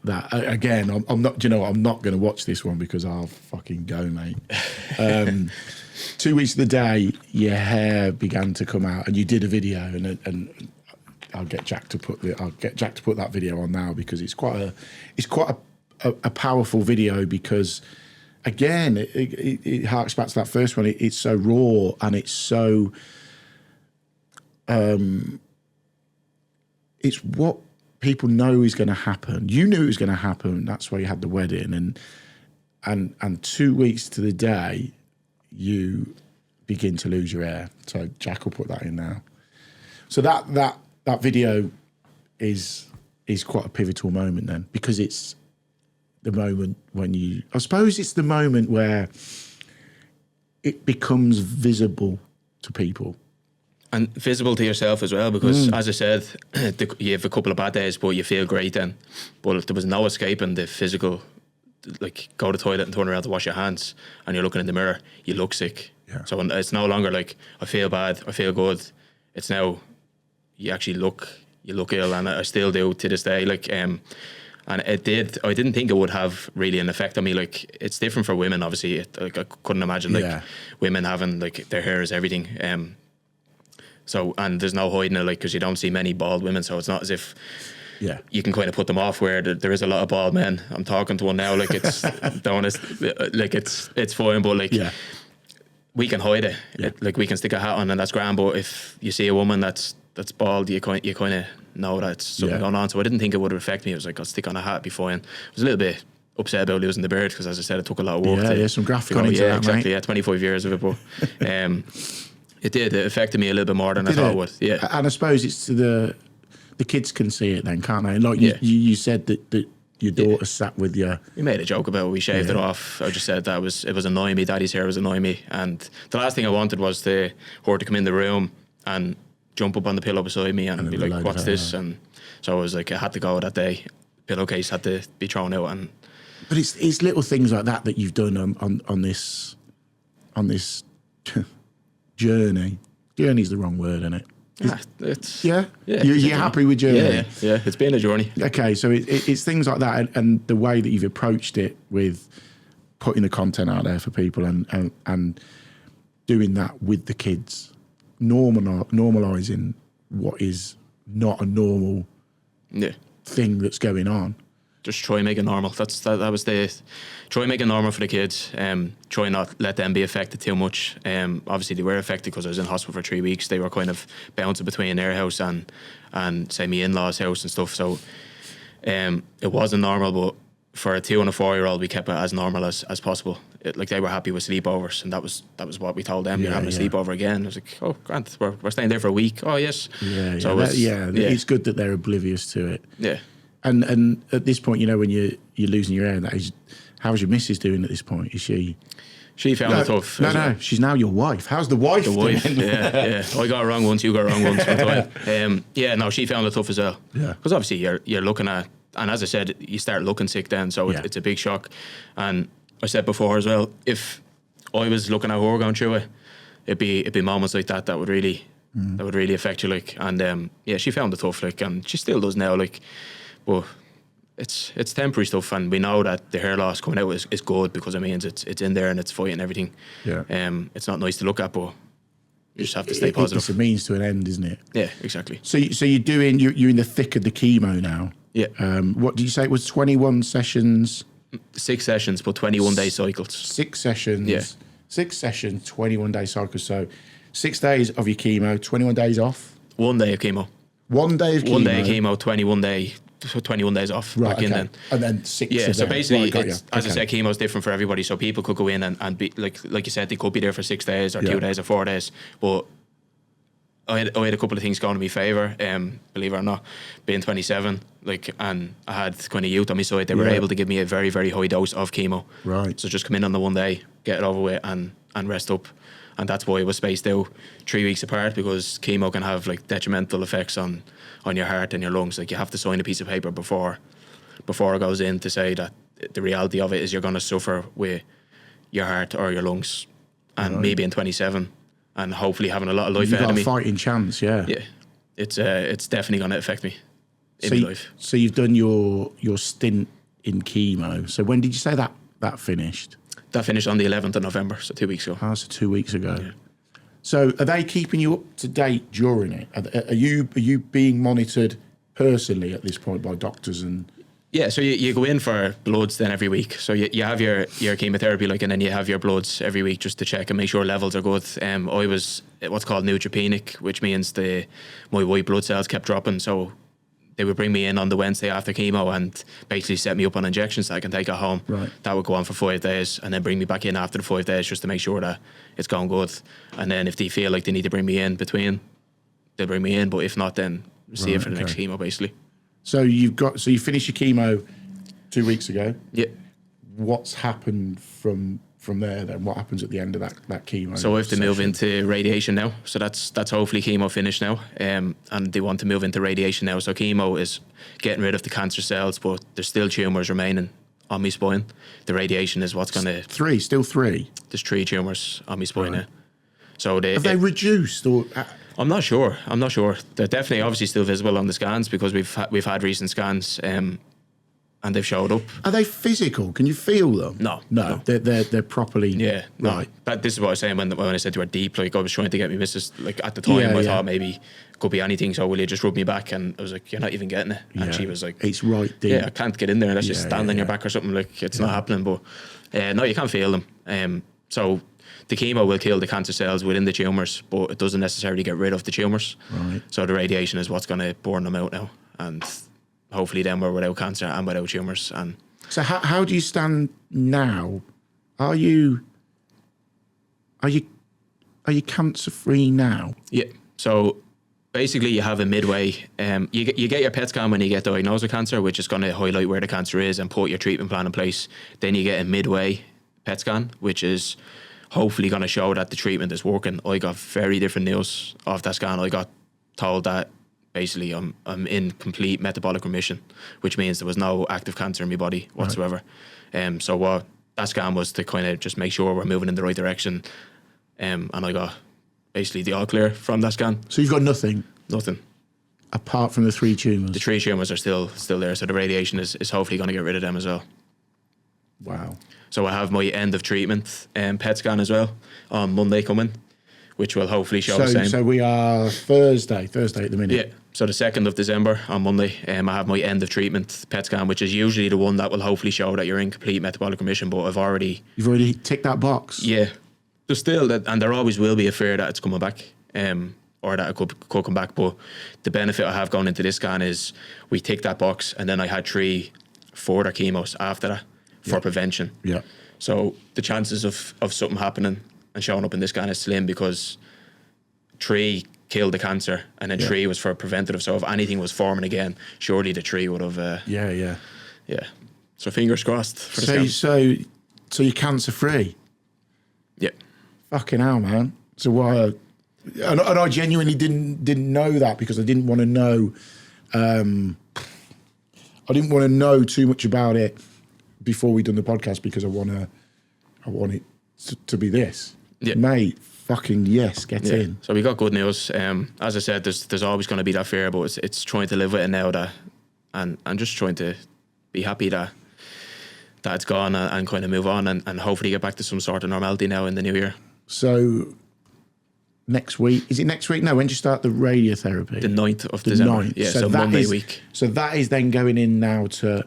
That again, I'm not. I'm not going to watch this one because I'll fucking go, mate. 2 weeks to the day, your hair began to come out, and you did a video, and I'll get Jack to put that video on now, because it's quite a powerful video, because again it harks back to that first one. It's so raw, and it's so it's what people know is going to happen. You knew it was going to happen. That's why you had the wedding, and 2 weeks to the day, you begin to lose your hair. So Jack will put that in now. So that video is quite a pivotal moment then, because it's the moment when I suppose it's the moment where it becomes visible to people. And visible to yourself as well, because as I said, you have a couple of bad days, but you feel great then. But there was no escaping the physical, like go to the toilet and turn around to wash your hands, and you're looking in the mirror, you look sick. Yeah. So it's no longer like I feel bad, I feel good. It's now you actually look ill, and I still do to this day. Like and I didn't think it would have really an effect on me. Like it's different for women, obviously. Like I couldn't imagine like women having like their hair is everything. So, and there's no hiding it, like, because you don't see many bald women, so it's not as if you can kind of put them off, where there is a lot of bald men. I'm talking to one now, like, it's it's fine, but like we can hide it. Like we can stick a hat on and that's grand, but if you see a woman that's bald, you kind of know that it's something going on. So I didn't think it would affect me. I was like, I'll stick on a hat, be fine. I was a little bit upset about losing the beard, because as I said, it took a lot of work. Some graphic on it. Yeah, exactly. Mate. 25 years of it, but it did. It affected me a little bit more than I thought it would. Yeah, and I suppose it's the kids can see it then, can't they? Like you said that your daughter sat with you. We made a joke about it. We shaved it off. I just said it was annoying me. Daddy's hair was annoying me, and the last thing I wanted was her to come in the room and jump up on the pillow beside me and be like, "What's this?" And so I was like, I had to go that day. Pillowcase had to be thrown out, but it's little things like that you've done on this journey. Journey's the wrong word, isn't it? You're happy with journey? Yeah, it's been a journey. Okay, so it's things like that, and the way that you've approached it with putting the content out there for people and doing that with the kids, normalising what is not a normal thing that's going on. Just try and make it normal. That was try and make it normal for the kids. Try not let them be affected too much. Obviously they were affected because I was in hospital for 3 weeks. They were kind of bouncing between their house and say my in-laws' house and stuff. So it wasn't normal, but for a 2 and a 4-year-old, we kept it as normal as possible. Like they were happy with sleepovers, and that was what we told them. You're having a sleepover again. I was like, oh, grand. We're staying there for a week. Oh yes. So it's good that they're oblivious to it. Yeah. And at this point, when you're losing your hair, how's your missus doing at this point? Is she? She found it tough. No, she's now your wife. How's the wife? The wife, yeah. I got it wrong once, you got it wrong once. She found it tough as well. Yeah. Because obviously you're looking at, and as I said, you start looking sick then, so it's a big shock. And I said before as well, if I was looking at her going through it, it'd be moments like that would really affect you, like. And she found it tough, like, and she still does now, like. But it's temporary stuff, and we know that the hair loss coming out is good, because it means it's in there and it's fighting everything. Yeah. It's not nice to look at, but you just have to stay positive. It's a means to an end, isn't it? Yeah, exactly. So you're in the thick of the chemo now. Yeah. What did you say? It was 21 sessions. 6 sessions, but 21-day cycles. 6 sessions. Yeah. 6 sessions, 21-day cycles. So 6 days of your chemo, 21 days off. 1 day of chemo. 1 day of chemo. 1 day of chemo, 21 days off. Right, back in then. And then 6. Yeah, so basically, as I said, chemo is different for everybody. So people could go in and be, like you said, they could be there for 6 days or 2 days or 4 days. But I had a couple of things going in my favour, believe it or not, being 27, and I had kind of youth on my side. They were able to give me a very, very high dose of chemo. Right. So just come in on the 1 day, get it over with, and rest up. And that's why it was spaced out 3 weeks apart, because chemo can have like detrimental effects on your heart and your lungs. Like you have to sign a piece of paper before it goes in to say that the reality of it is you're going to suffer with your heart or your lungs. And me being 27 and hopefully having a lot of life ahead of me. You've got a fighting chance, yeah. Yeah, it's definitely going to affect me in my life. So you've done your stint in chemo. So when did you say that finished? That finished on the 11th of November, so 2 weeks ago. So 2 weeks ago. Yeah. So are they keeping you up to date during it? Are you being monitored personally at this point by doctors and? Yeah, so you go in for bloods then every week. So you have your chemotherapy, and then you have your bloods every week just to check and make sure levels are good. I was what's called neutropenic, which means my white blood cells kept dropping. So they would bring me in on the Wednesday after chemo and basically set me up on injections that I can take at home. Right. That would go on for 5 days, and then bring me back in after the 5 days just to make sure that it's going good. And then if they feel like they need to bring me in between, they'll bring me in. But if not, then see it for the next chemo, basically. So you finished your chemo 2 weeks ago. Yeah. What's happened from from there, then what happens at the end of that chemo? So we have to move into radiation now. So that's hopefully chemo finished now. And they want to move into radiation now. So chemo is getting rid of the cancer cells, but there's still tumours remaining on my spine. The radiation is what's going to... Still three? There's 3 tumours on my spine now. So have they reduced or... I'm not sure. They're definitely obviously still visible on the scans because we've had recent scans and they've showed up. Are they physical? Can you feel them? No. They're properly... Yeah, no. Right. This is what I was saying when I said to her deep, like I was trying to get me missus, like at the time I thought maybe it could be anything, so will you just rub me back? And I was like, you're not even getting it. And she was like... It's right deep. Yeah, I can't get in there unless you stand on your back or something, like it's not happening. But no, you can't feel them. So the chemo will kill the cancer cells within the tumours, but it doesn't necessarily get rid of the tumours. Right. So the radiation is what's going to burn them out now. And hopefully then we're without cancer and without tumours. And so how do you stand now? Are you cancer free now? Yeah. So basically, you have a midway. You get your PET scan when you get diagnosed with cancer, which is going to highlight where the cancer is and put your treatment plan in place. Then you get a midway PET scan, which is hopefully going to show that the treatment is working. I got very different news off that scan. I got told that basically I'm in complete metabolic remission, which means there was no active cancer in my body whatsoever. Right. So what that scan was to kind of just make sure we're moving in the right direction. And I got basically the all clear from that scan. So you've got nothing? Nothing. Apart from the 3 tumours? The 3 tumours are still there, so the radiation is hopefully going to get rid of them as well. Wow. So I have my end of treatment PET scan as well on Monday coming, which will hopefully show the same. So we are Thursday at the minute. Yeah. So the 2nd of December on Monday, I have my end of treatment PET scan, which is usually the one that will hopefully show that you're in complete metabolic remission. But you've already ticked that box. Yeah. There's still and there always will be a fear that it's coming back, or that it could come back. But the benefit I have going into this scan is we tick that box, and then I had 3 further chemos after that for prevention. Yeah. So the chances of something happening and showing up in this scan is slim because 3 killed the cancer and then 3 was for preventative. So if anything was forming again, surely the 3 would have. Yeah. So fingers crossed for the scan. So you're cancer free. Yeah. Fucking hell, man. So why? And I genuinely didn't know that because I didn't want to know. I didn't want to know too much about it before we done the podcast because I want it to be this. Yeah. Mate, fucking yes, get in. So we got good news. As I said, there's always going to be that fear, but it's trying to live with it now and just trying to be happy that it's gone and kind of move on and hopefully get back to some sort of normality now in the new year. So next week, is it next week? No, when do you start the radiotherapy? The 9th of December. 9th. Yeah, so Monday week. So that is then going in now to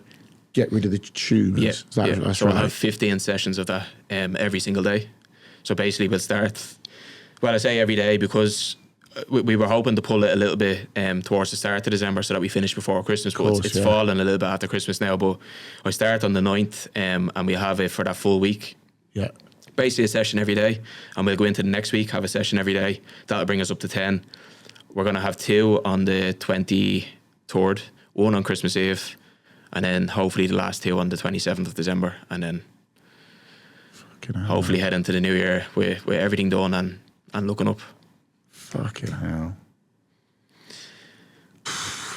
get rid of the tumours. Yeah, That's so right. we'll have 15 sessions of that every single day. So basically we'll start, well, I say every day because we were hoping to pull it a little bit towards the start of December so that we finish before Christmas, but it's fallen a little bit after Christmas now. But I start on the 9th and we have it for that full week. Yeah. Basically a session every day, and we'll go into the next week, have a session every day. That'll bring us up to 10. We're going to have 2 on the 23rd, 1 on Christmas Eve, and then hopefully the last 2 on the 27th of December, and then hopefully head into the new year with everything done and looking up. Fucking hell.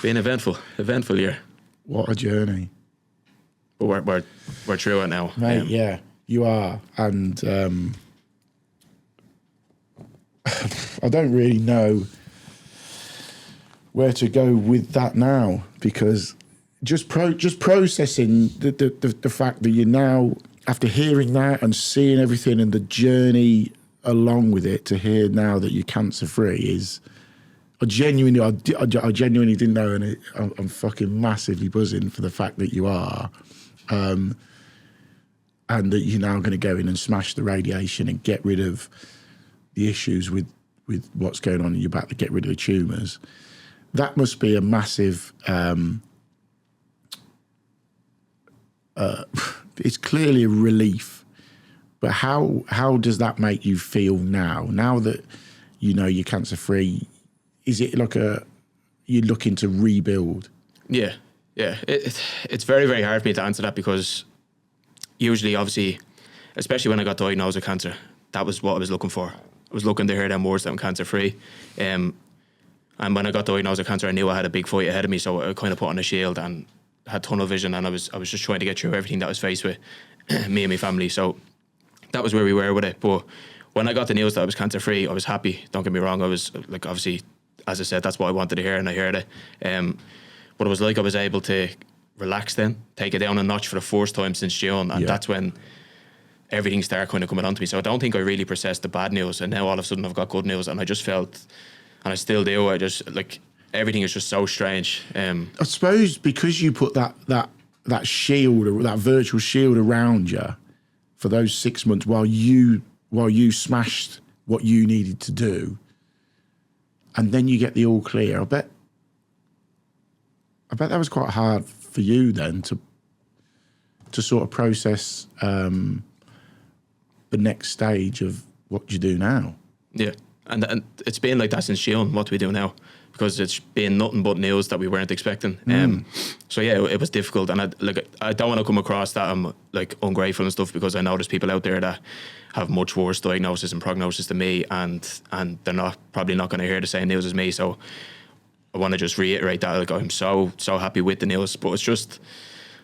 Been eventful year. What a journey. But we're through it now. Mate, yeah, you are. And I don't really know where to go with that now because just processing the fact that you're now, after hearing that and seeing everything and the journey along with it, to hear now that you're cancer free is, I genuinely didn't know, and I'm fucking massively buzzing for the fact that you are, and that you're now going to go in and smash the radiation and get rid of the issues with what's going on in your back, to get rid of the tumours. That must be a massive. It's clearly a relief, but how does that make you feel now? Now that you know you're cancer free, is it like you're looking to rebuild? Yeah. It's very, very hard for me to answer that because usually, obviously, especially when I got diagnosed with cancer, that was what I was looking for. I was looking to hear them words that I'm cancer free. And when I got diagnosed with cancer, I knew I had a big fight ahead of me, so I kind of put on a shield and had tunnel vision, and I was just trying to get through everything that I was faced with, me and my family. So that was where we were with it. But when I got the news that I was cancer free, I was happy. Don't get me wrong. I was like, obviously, as I said, that's what I wanted to hear, and I heard it. But it was like I was able to relax then, take it down a notch for the first time since June, and that's when everything started kind of coming onto me. So I don't think I really processed the bad news, and now all of a sudden I've got good news, and I just felt, and I still do, I just like, everything is just so strange. I suppose because you put that shield, or that virtual shield around you for those 6 months while you smashed what you needed to do, and then you get the all clear. I bet that was quite hard for you then to sort of process the next stage of what you do now. Yeah, and it's been like that since June, what we do now, because it's been nothing but news that we weren't expecting. So yeah, it was difficult, and I don't want to come across that I'm like ungrateful and stuff, because I know there's people out there that have much worse diagnosis and prognosis than me, and they're probably not going to hear the same news as me. So I want to just reiterate that, like, I'm so happy with the news, but it's just,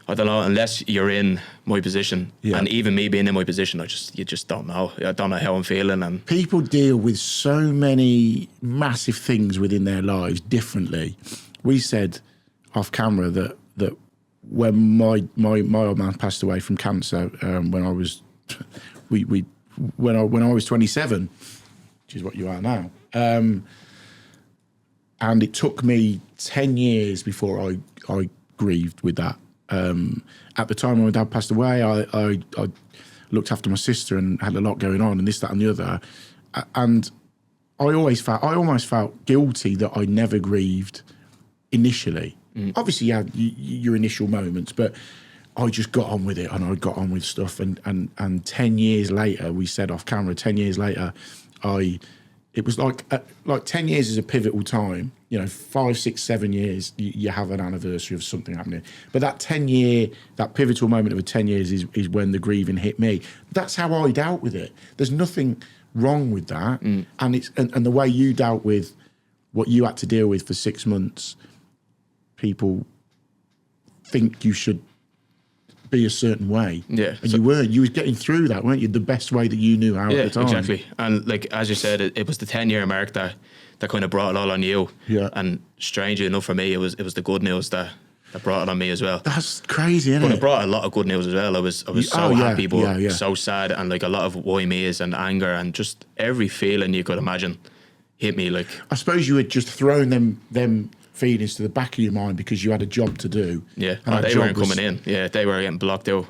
I don't know, unless you're in my position, and even me being in my position, you just don't know. I don't know how I'm feeling. And people deal with so many massive things within their lives differently. We said off camera that when my old man passed away from cancer, when I was when I was 27, which is what you are now. And it took me 10 years before I grieved with that. At the time when my dad passed away, I looked after my sister and had a lot going on, and this, that, and the other. And I almost felt guilty that I never grieved initially. Obviously, you had your initial moments, but I just got on with it, and I got on with stuff. And 10 years later, we said off camera, 10 years later, it was like 10 years is a pivotal time. 5, 6, 7 years, you have an anniversary of something happening. But that that pivotal moment of 10 years is when the grieving hit me. That's how I dealt with it. There's nothing wrong with that. And and the way you dealt with what you had to deal with for 6 months, people think you should be a certain way. Yeah. And you weren't. You was getting through that, weren't you? The best way that you knew how at the time. Exactly. And like, as you said, it was the 10-year mark that kind of brought it all on you. Yeah. And strangely enough for me, it was the good news that brought it on me as well. That's crazy, isn't it? But it brought a lot of good news as well. I was so happy, but so sad, and like a lot of why me's and anger, and just every feeling you could imagine hit me. Like, I suppose you had just thrown them feelings to the back of your mind because you had a job to do. Yeah, and they weren't coming in. Yeah, they were getting blocked out,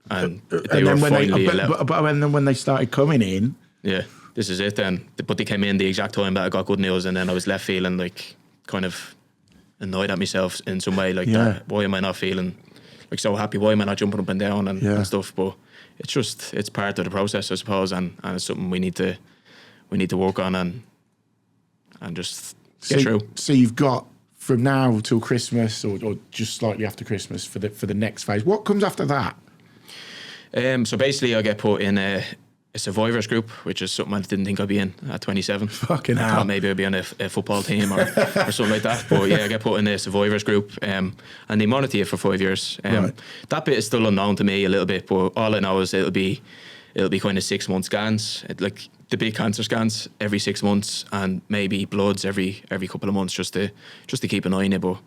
and they were finally allowed. But then when they started coming in, yeah, this is it then. But they came in the exact time that I got good news, and then I was left feeling like kind of annoyed at myself in some way. Like, why am I not feeling like so happy? Why am I not jumping up and down and stuff? But it's part of the process, I suppose, and it's something we need to work on and just get through. So you've got from now till Christmas, or just slightly after Christmas for the next phase. What comes after that? So basically, I get put in a survivors group, which is something I didn't think I'd be in at 27. Fucking hell. I thought maybe I'd be on a football team or something like that. But yeah, I get put in a survivors group, and they monitor you for 5 years. Right. That bit is still unknown to me a little bit, but all I know is it'll be kind of 6 month scans, like the big cancer scans every 6 months, and maybe bloods every couple of months just to keep an eye on it. But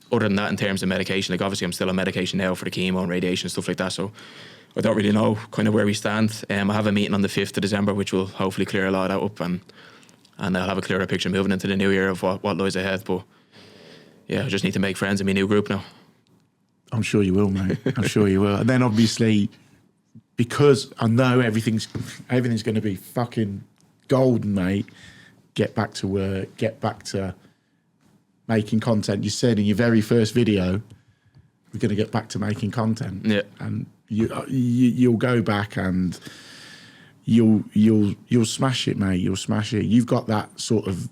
other than that, in terms of medication, like obviously I'm still on medication now for the chemo and radiation and stuff like that, so I don't really know kind of where we stand. I have a meeting on the 5th of December, which will hopefully clear a lot of that up, and I'll have a clearer picture moving into the new year of what lies ahead. But yeah, I just need to make friends in my new group now. I'm sure you will, mate. I'm sure you will. And then obviously, because I know everything's going to be fucking golden, mate, get back to work, get back to making content. You said in your very first video, we're going to get back to making content. Yeah. And you'll go back and you'll smash it, mate. You'll smash it. You've got that sort of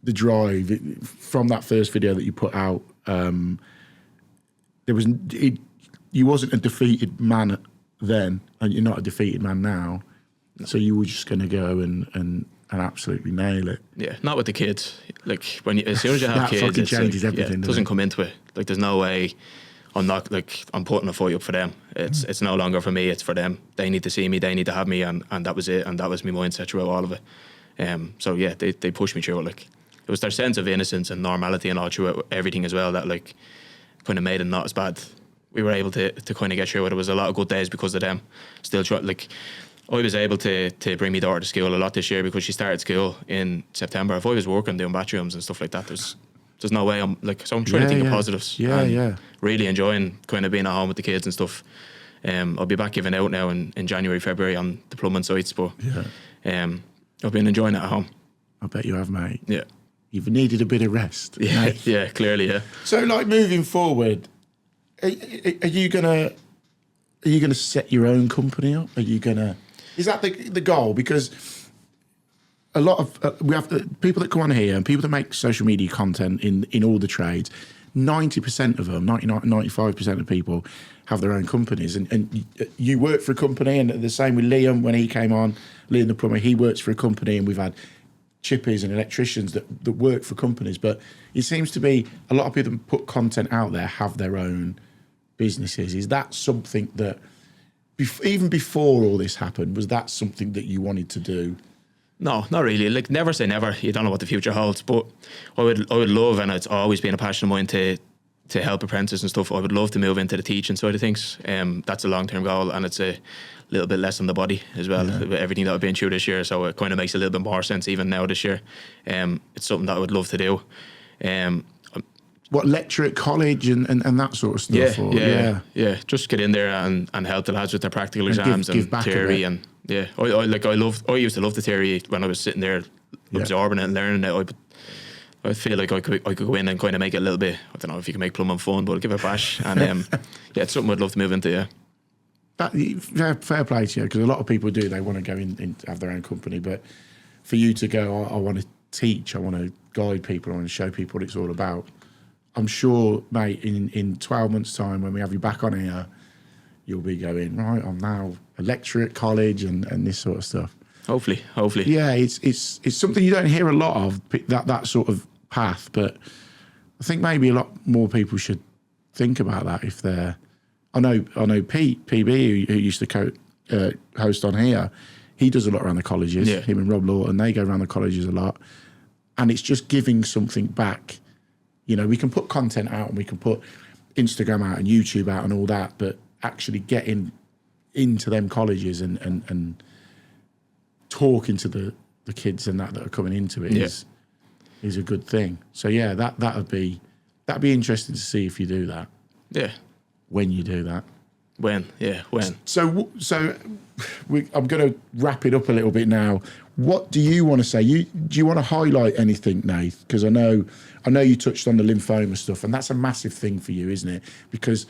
the drive from that first video that you put out. You wasn't a defeated man then, and you're not a defeated man now. No. So you were just going to go and absolutely nail it. Yeah, not with the kids. Like as soon as you have that kids, fucking changes everything. It doesn't come into it. Like there's no way. I'm putting a fight up for them. It's no longer for me. It's for them. They need to see me. They need to have me, and that was it. And that was my mindset throughout all of it. So yeah, they pushed me through it. Like it was their sense of innocence and normality and all through everything as well that like kind of made it not as bad. We were able to kind of get through it. It was a lot of good days because of them. Still like I was able to bring my daughter to school a lot this year because she started school in September. If I was working doing bathrooms and stuff like that, there's no way I'm like, so I'm trying to think of positives. Yeah. Really enjoying kind of being at home with the kids and stuff. I'll be back giving out now in January, February on the plumbing sites, but I've been enjoying it at home. I bet you have, mate. Yeah. You've needed a bit of rest. Yeah, yeah, clearly, yeah. So like moving forward, are you gonna set your own company up? Is that the goal? Because a lot of we have people that come on here and people that make social media content in all the trades. 90% of them, 95% of people have their own companies. And you work for a company, and the same with Liam when he came on, Liam the plumber, he works for a company, and we've had chippies and electricians that work for companies. But it seems to be a lot of people that put content out there have their own businesses. Is that something that, even before all this happened, was that something that you wanted to do? No, not really. Like, never say never. You don't know what the future holds. But I would love, and it's always been a passion of mine to help apprentices and stuff. I would love to move into the teaching side of things. That's a long-term goal, and it's a little bit less on the body as well, with everything that I've been through this year. So it kind of makes a little bit more sense even now this year. It's something that I would love to do. What, lecture at college and that sort of stuff? Yeah. Just get in there and help the lads with their practical exams and theory and. Yeah, I used to love the theory when I was sitting there absorbing it and learning it. I feel like I could go in and kind of make it a little bit, I don't know if you can make plumbing fun, but I'll give it a bash. And it's something I'd love to move into, yeah. Fair play to you, because a lot of people do. They want to go in have their own company. But for you to go, I want to teach, I want to guide people, I want to show people what it's all about. I'm sure, mate, in 12 months' time, when we have you back on here, you'll be going, right, I'm now a lecturer at college and this sort of stuff. Hopefully. Yeah, it's something you don't hear a lot of, that sort of path, but I think maybe a lot more people should think about that if they're... I know Pete, PB, who used to host on here, he does a lot around the colleges, him and Rob Lawton, they go around the colleges a lot, and it's just giving something back. You know, we can put content out and we can put Instagram out and YouTube out and all that, but actually getting into them colleges and talking to the kids and that are coming into it is a good thing. So yeah, that'd be interesting to see if you do that. Yeah. When you do that. When. So I'm going to wrap it up a little bit now. What do you want to say? Do you want to highlight anything, Nath? Because I know you touched on the lymphoma stuff, and that's a massive thing for you, isn't it? Because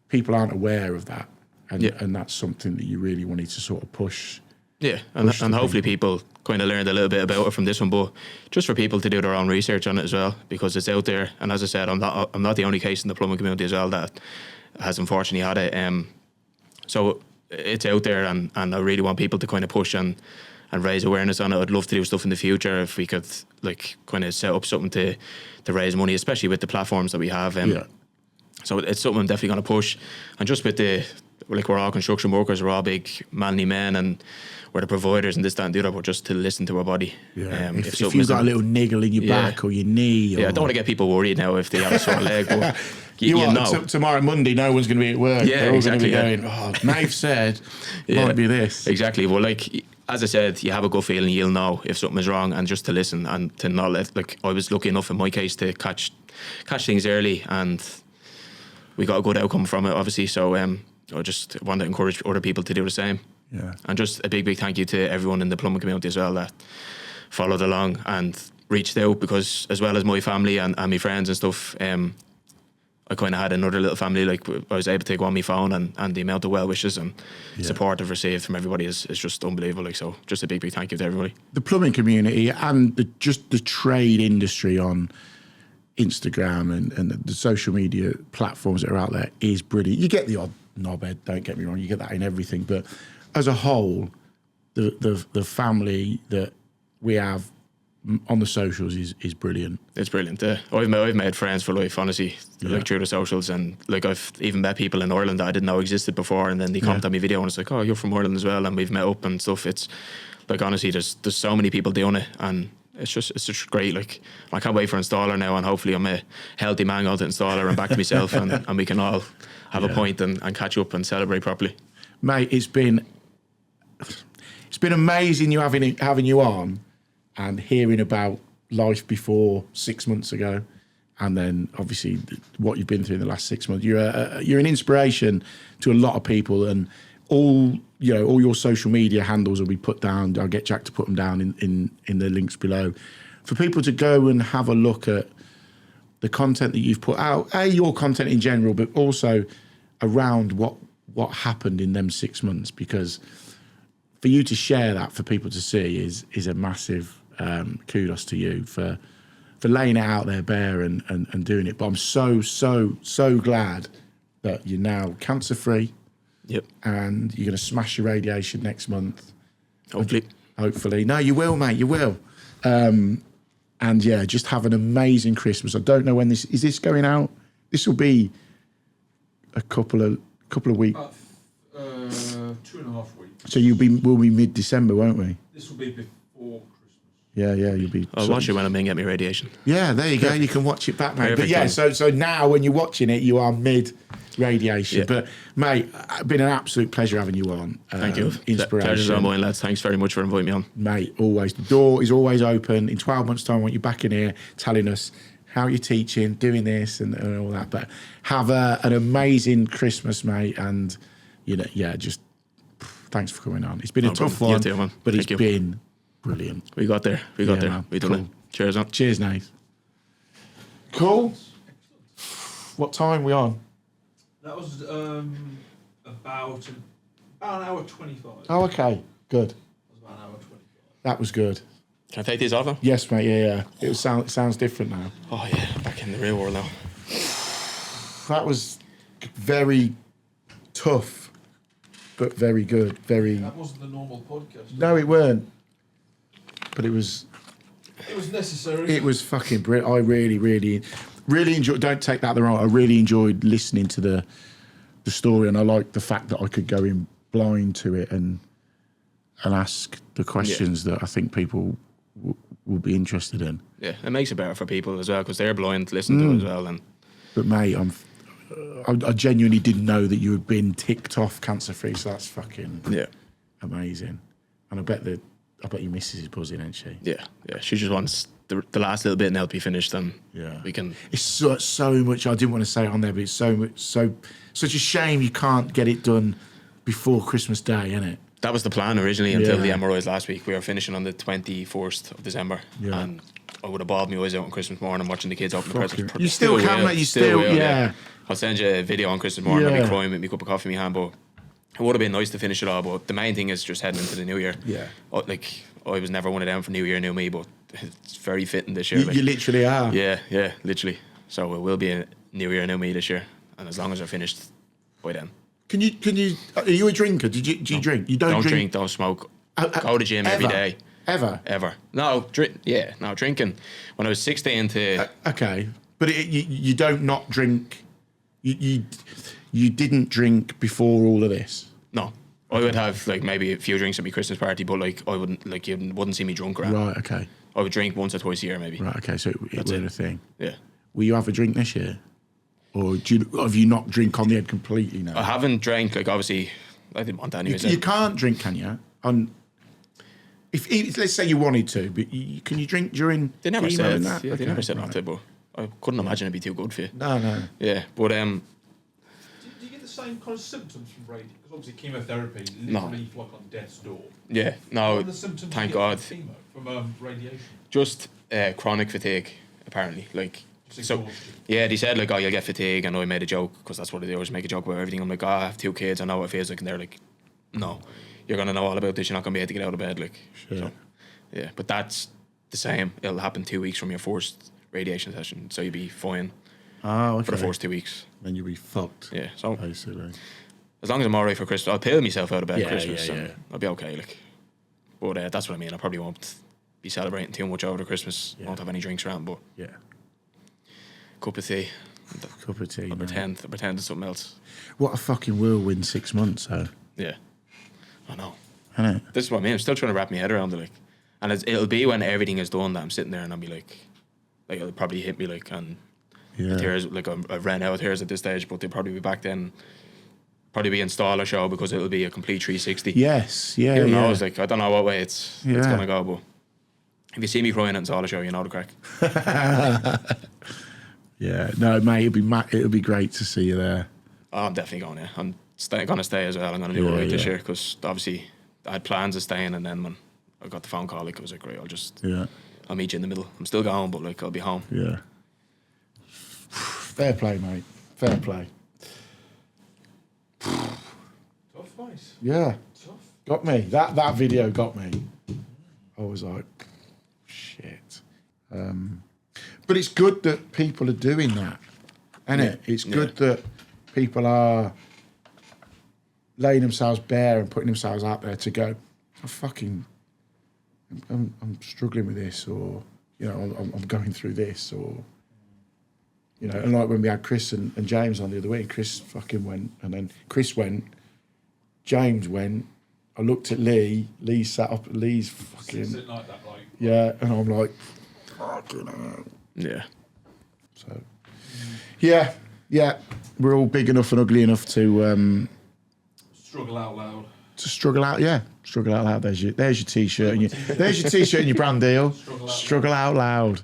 people aren't aware of that, and that's something that you really wanted to sort of push. Yeah, and hopefully people kind of learned a little bit about it from this one, but just for people to do their own research on it as well, because it's out there. And as I said, I'm not the only case in the plumbing community as well that has unfortunately had it. So it's out there, and I really want people to kind of push and raise awareness on it. I'd love to do stuff in the future if we could like kind of set up something to raise money, especially with the platforms that we have. So it's something I'm definitely going to push. And just with we're all construction workers, we're all big manly men, and we're the providers and this, that and the other, but just to listen to our body. Yeah. If you've got a little niggle in your back or your knee. I don't want to get people worried now if they have a sore leg. But you know. Tomorrow Monday, no one's going to be at work. Yeah, they're all exactly. Going to be going, Nath said, might be this. Exactly. Well, like, as I said, you have a gut feeling, you'll know if something is wrong, and just to listen and to not let, like, I was lucky enough in my case to catch things early, and we got a good outcome from it, obviously. So I just want to encourage other people to do the same. Yeah. And just a big thank you to everyone in the plumbing community as well that followed along and reached out, because as well as my family and my friends and stuff, I kind of had another little family. Like, I was able to go on my phone, and the amount of well wishes and support I've received from everybody is just unbelievable. Like, so just a big thank you to everybody. The plumbing community and the trade industry on Instagram and the social media platforms that are out there is brilliant. You get the odd knobhead. Don't get me wrong, you get that in everything. But as a whole, the family that we have on the socials is brilliant. It's brilliant. I've made friends for life, honestly, like through the socials, and like I've even met people in Ireland that I didn't know existed before, and then they comment on my video and it's like, oh, you're from Ireland as well, and we've met up and stuff. It's like, honestly, there's so many people doing it, and it's just great. Like, I can't wait for installer now, and hopefully I'm a healthy man out to installer and back to myself, and we can all have a pint and catch up and celebrate properly. Mate, it's been amazing having you on and hearing about life before 6 months ago, and then obviously what you've been through in the last 6 months. You're an inspiration to a lot of people, and all your social media handles will be put down. I'll get Jack to put them down in the links below for people to go and have a look at the content that you've put out. Your content in general, but also around what happened in them 6 months, because for you to share that for people to see is a massive kudos to you for laying it out there bare and doing it. But I'm so glad that you're now cancer free. Yep. And you're going to smash your radiation next month. Hopefully. No, you will, mate. You will. And yeah, just have an amazing Christmas. I don't know when this is going out. This will be a couple of weeks. 2.5 weeks. So we'll be mid-December, won't we? This will be before Christmas. Yeah, you'll be. I'll watch it when I'm in, get me radiation. Yeah, there you go. You can watch it back, mate. Perfect But yeah, time. so now when you're watching it, you are mid-radiation. Yeah. But mate, it's been an absolute pleasure having you on. Thank you. Inspiration. Pleasure's all mine, lads. Thanks very much for inviting me on. Mate, always. The door is always open. In 12 months' time, I want you back in here telling us how you're teaching, doing this and all that. But have an amazing Christmas, mate. And, just thanks for coming on. It's been a tough one, You too, man. but Thank it's been brilliant. We got there. We got there. Man. We done it. Cheers, man. Cheers, Nate. Cool. What time are we on? That was about an hour 25. Oh, okay. Good. That was about an hour 25. That was good. Can I take these off now? Yes, mate. Yeah. It sounds different now. Oh, yeah. Back in the real world now. That was very tough, but very good. That wasn't the normal podcast. No, it weren't. But it was necessary. It was fucking brilliant. I really enjoyed. Don't take that the wrong. I really enjoyed listening to the story, and I liked the fact that I could go in blind to it and ask the questions that I think people will be interested in. Yeah, it makes it better for people as well, because they're blind to listen to it as well. And But mate, I genuinely didn't know that you had been ticked off cancer free, so that's fucking amazing. And I bet your missus is buzzing, isn't she? yeah. She just wants the last little bit now to be finished, and we can. It's so much. I didn't want to say it on there, but it's such a shame you can't get it done before Christmas Day, isn't it? That was the plan originally until the MRIs last week. We were finishing on the 21st of December, and I would have bawled my eyes out on Christmas morning watching the kids open the presents. You still can, mate. You still, yeah. I'll send you a video on Christmas morning. I'll be crying with me cup of coffee in my hand, but it would have been nice to finish it all. But the main thing is just heading into the new year. Yeah. I was never one of them for New Year, New Me, but it's very fitting this year. You literally are. Yeah, literally. So it will be a New Year, New Me this year, and as long as I finished by then. Can you? Are you a drinker? Do you drink? You don't drink. Don't smoke. Go to the gym every day. Ever. No, drinking. When I was 16 to. Okay, but you don't not drink. You didn't drink before all of this. No, I would have maybe a few drinks at my Christmas party, but I wouldn't you wouldn't see me drunk around. Right. Okay. I would drink once or twice a year, maybe. Right. Okay. So it was a thing. Yeah. Will you have a drink this year, or have you not drink on the head completely now? I haven't drank. Obviously, I didn't want that anyway. You can't drink, can you? If let's say you wanted to, but can you drink during? They never chemo said. and that? Yeah, Okay, they never said right. not to, but I couldn't imagine it'd be too good for you. No. Yeah, but Do you get the same kind of symptoms from radiation? Because obviously chemotherapy literally like on death's door. yeah, no. What are the symptoms Thank you get God. from chemo, from radiation? Just chronic fatigue, apparently. Just So exhaustion. yeah, they said you'll get fatigue, and I made a joke because that's what they always make a joke about everything. I'm like, I have 2 kids, I know what it feels like, and they're like, no, you're gonna know all about this. You're not gonna be able to get out of bed, Sure. So, yeah, but that's the same. It'll happen 2 weeks from your first radiation session, so you'll be fine Oh, okay. for the first 2 weeks. Then you'll be fucked. Yeah, so Basically. as long as I'm alright for Christmas, I'll peel myself out of bed Yeah, Christmas yeah, and yeah. I'll be okay. Like, but that's what I mean. I probably won't be celebrating too much over the Christmas. Yeah. Won't have any drinks around, but Yeah. cup of tea. Cup of tea. I'll mate. pretend it's something else. What a fucking whirlwind 6 months, though. Yeah, I know. Isn't it? This is what I mean. I'm still trying to wrap my head around it, like, and it'll be when everything is done that I'm sitting there and I'll be like it'll probably hit me like, and Yeah. tears, like I've ran out of tears at this stage, but they'll probably be back then. Probably be install a show because it'll be a complete 360. Yes. Yeah. Who yeah. knows? Like, I don't know what way it's Yeah. gonna go, but if you see me crying at install a show, you know the crack. Yeah. No, mate. It'll be great to see you there. Oh, I'm definitely going. Yeah, I'm gonna stay as well. I'm gonna do Yeah, it right this yeah. year because obviously I had plans of staying, and then when I got the phone call, like, I was like, great, Yeah. I'll meet you in the middle. I'm still going, but like I'll be home. Yeah. Fair play, mate. Fair play. Tough, mate. Yeah. Tough. Got me. That video got me. I was like, shit. But it's good that people are doing that, isn't it? It's good that people are laying themselves bare and putting themselves out there to go, I'm struggling with this, or, you know, I'm going through this, or, you know, and like when we had Chris and James on the other week, Chris fucking went, and then Chris went, James went, I looked at Lee sat up, Lee's fucking, Sitting like that, like. yeah, and I'm like, fucking hell. Yeah. So, yeah, we're all big enough and ugly enough to Struggle out loud. struggle out. Yeah, struggle out loud. There's your t-shirt and there's your t-shirt and your brand deal. Struggle out Struggle out loud.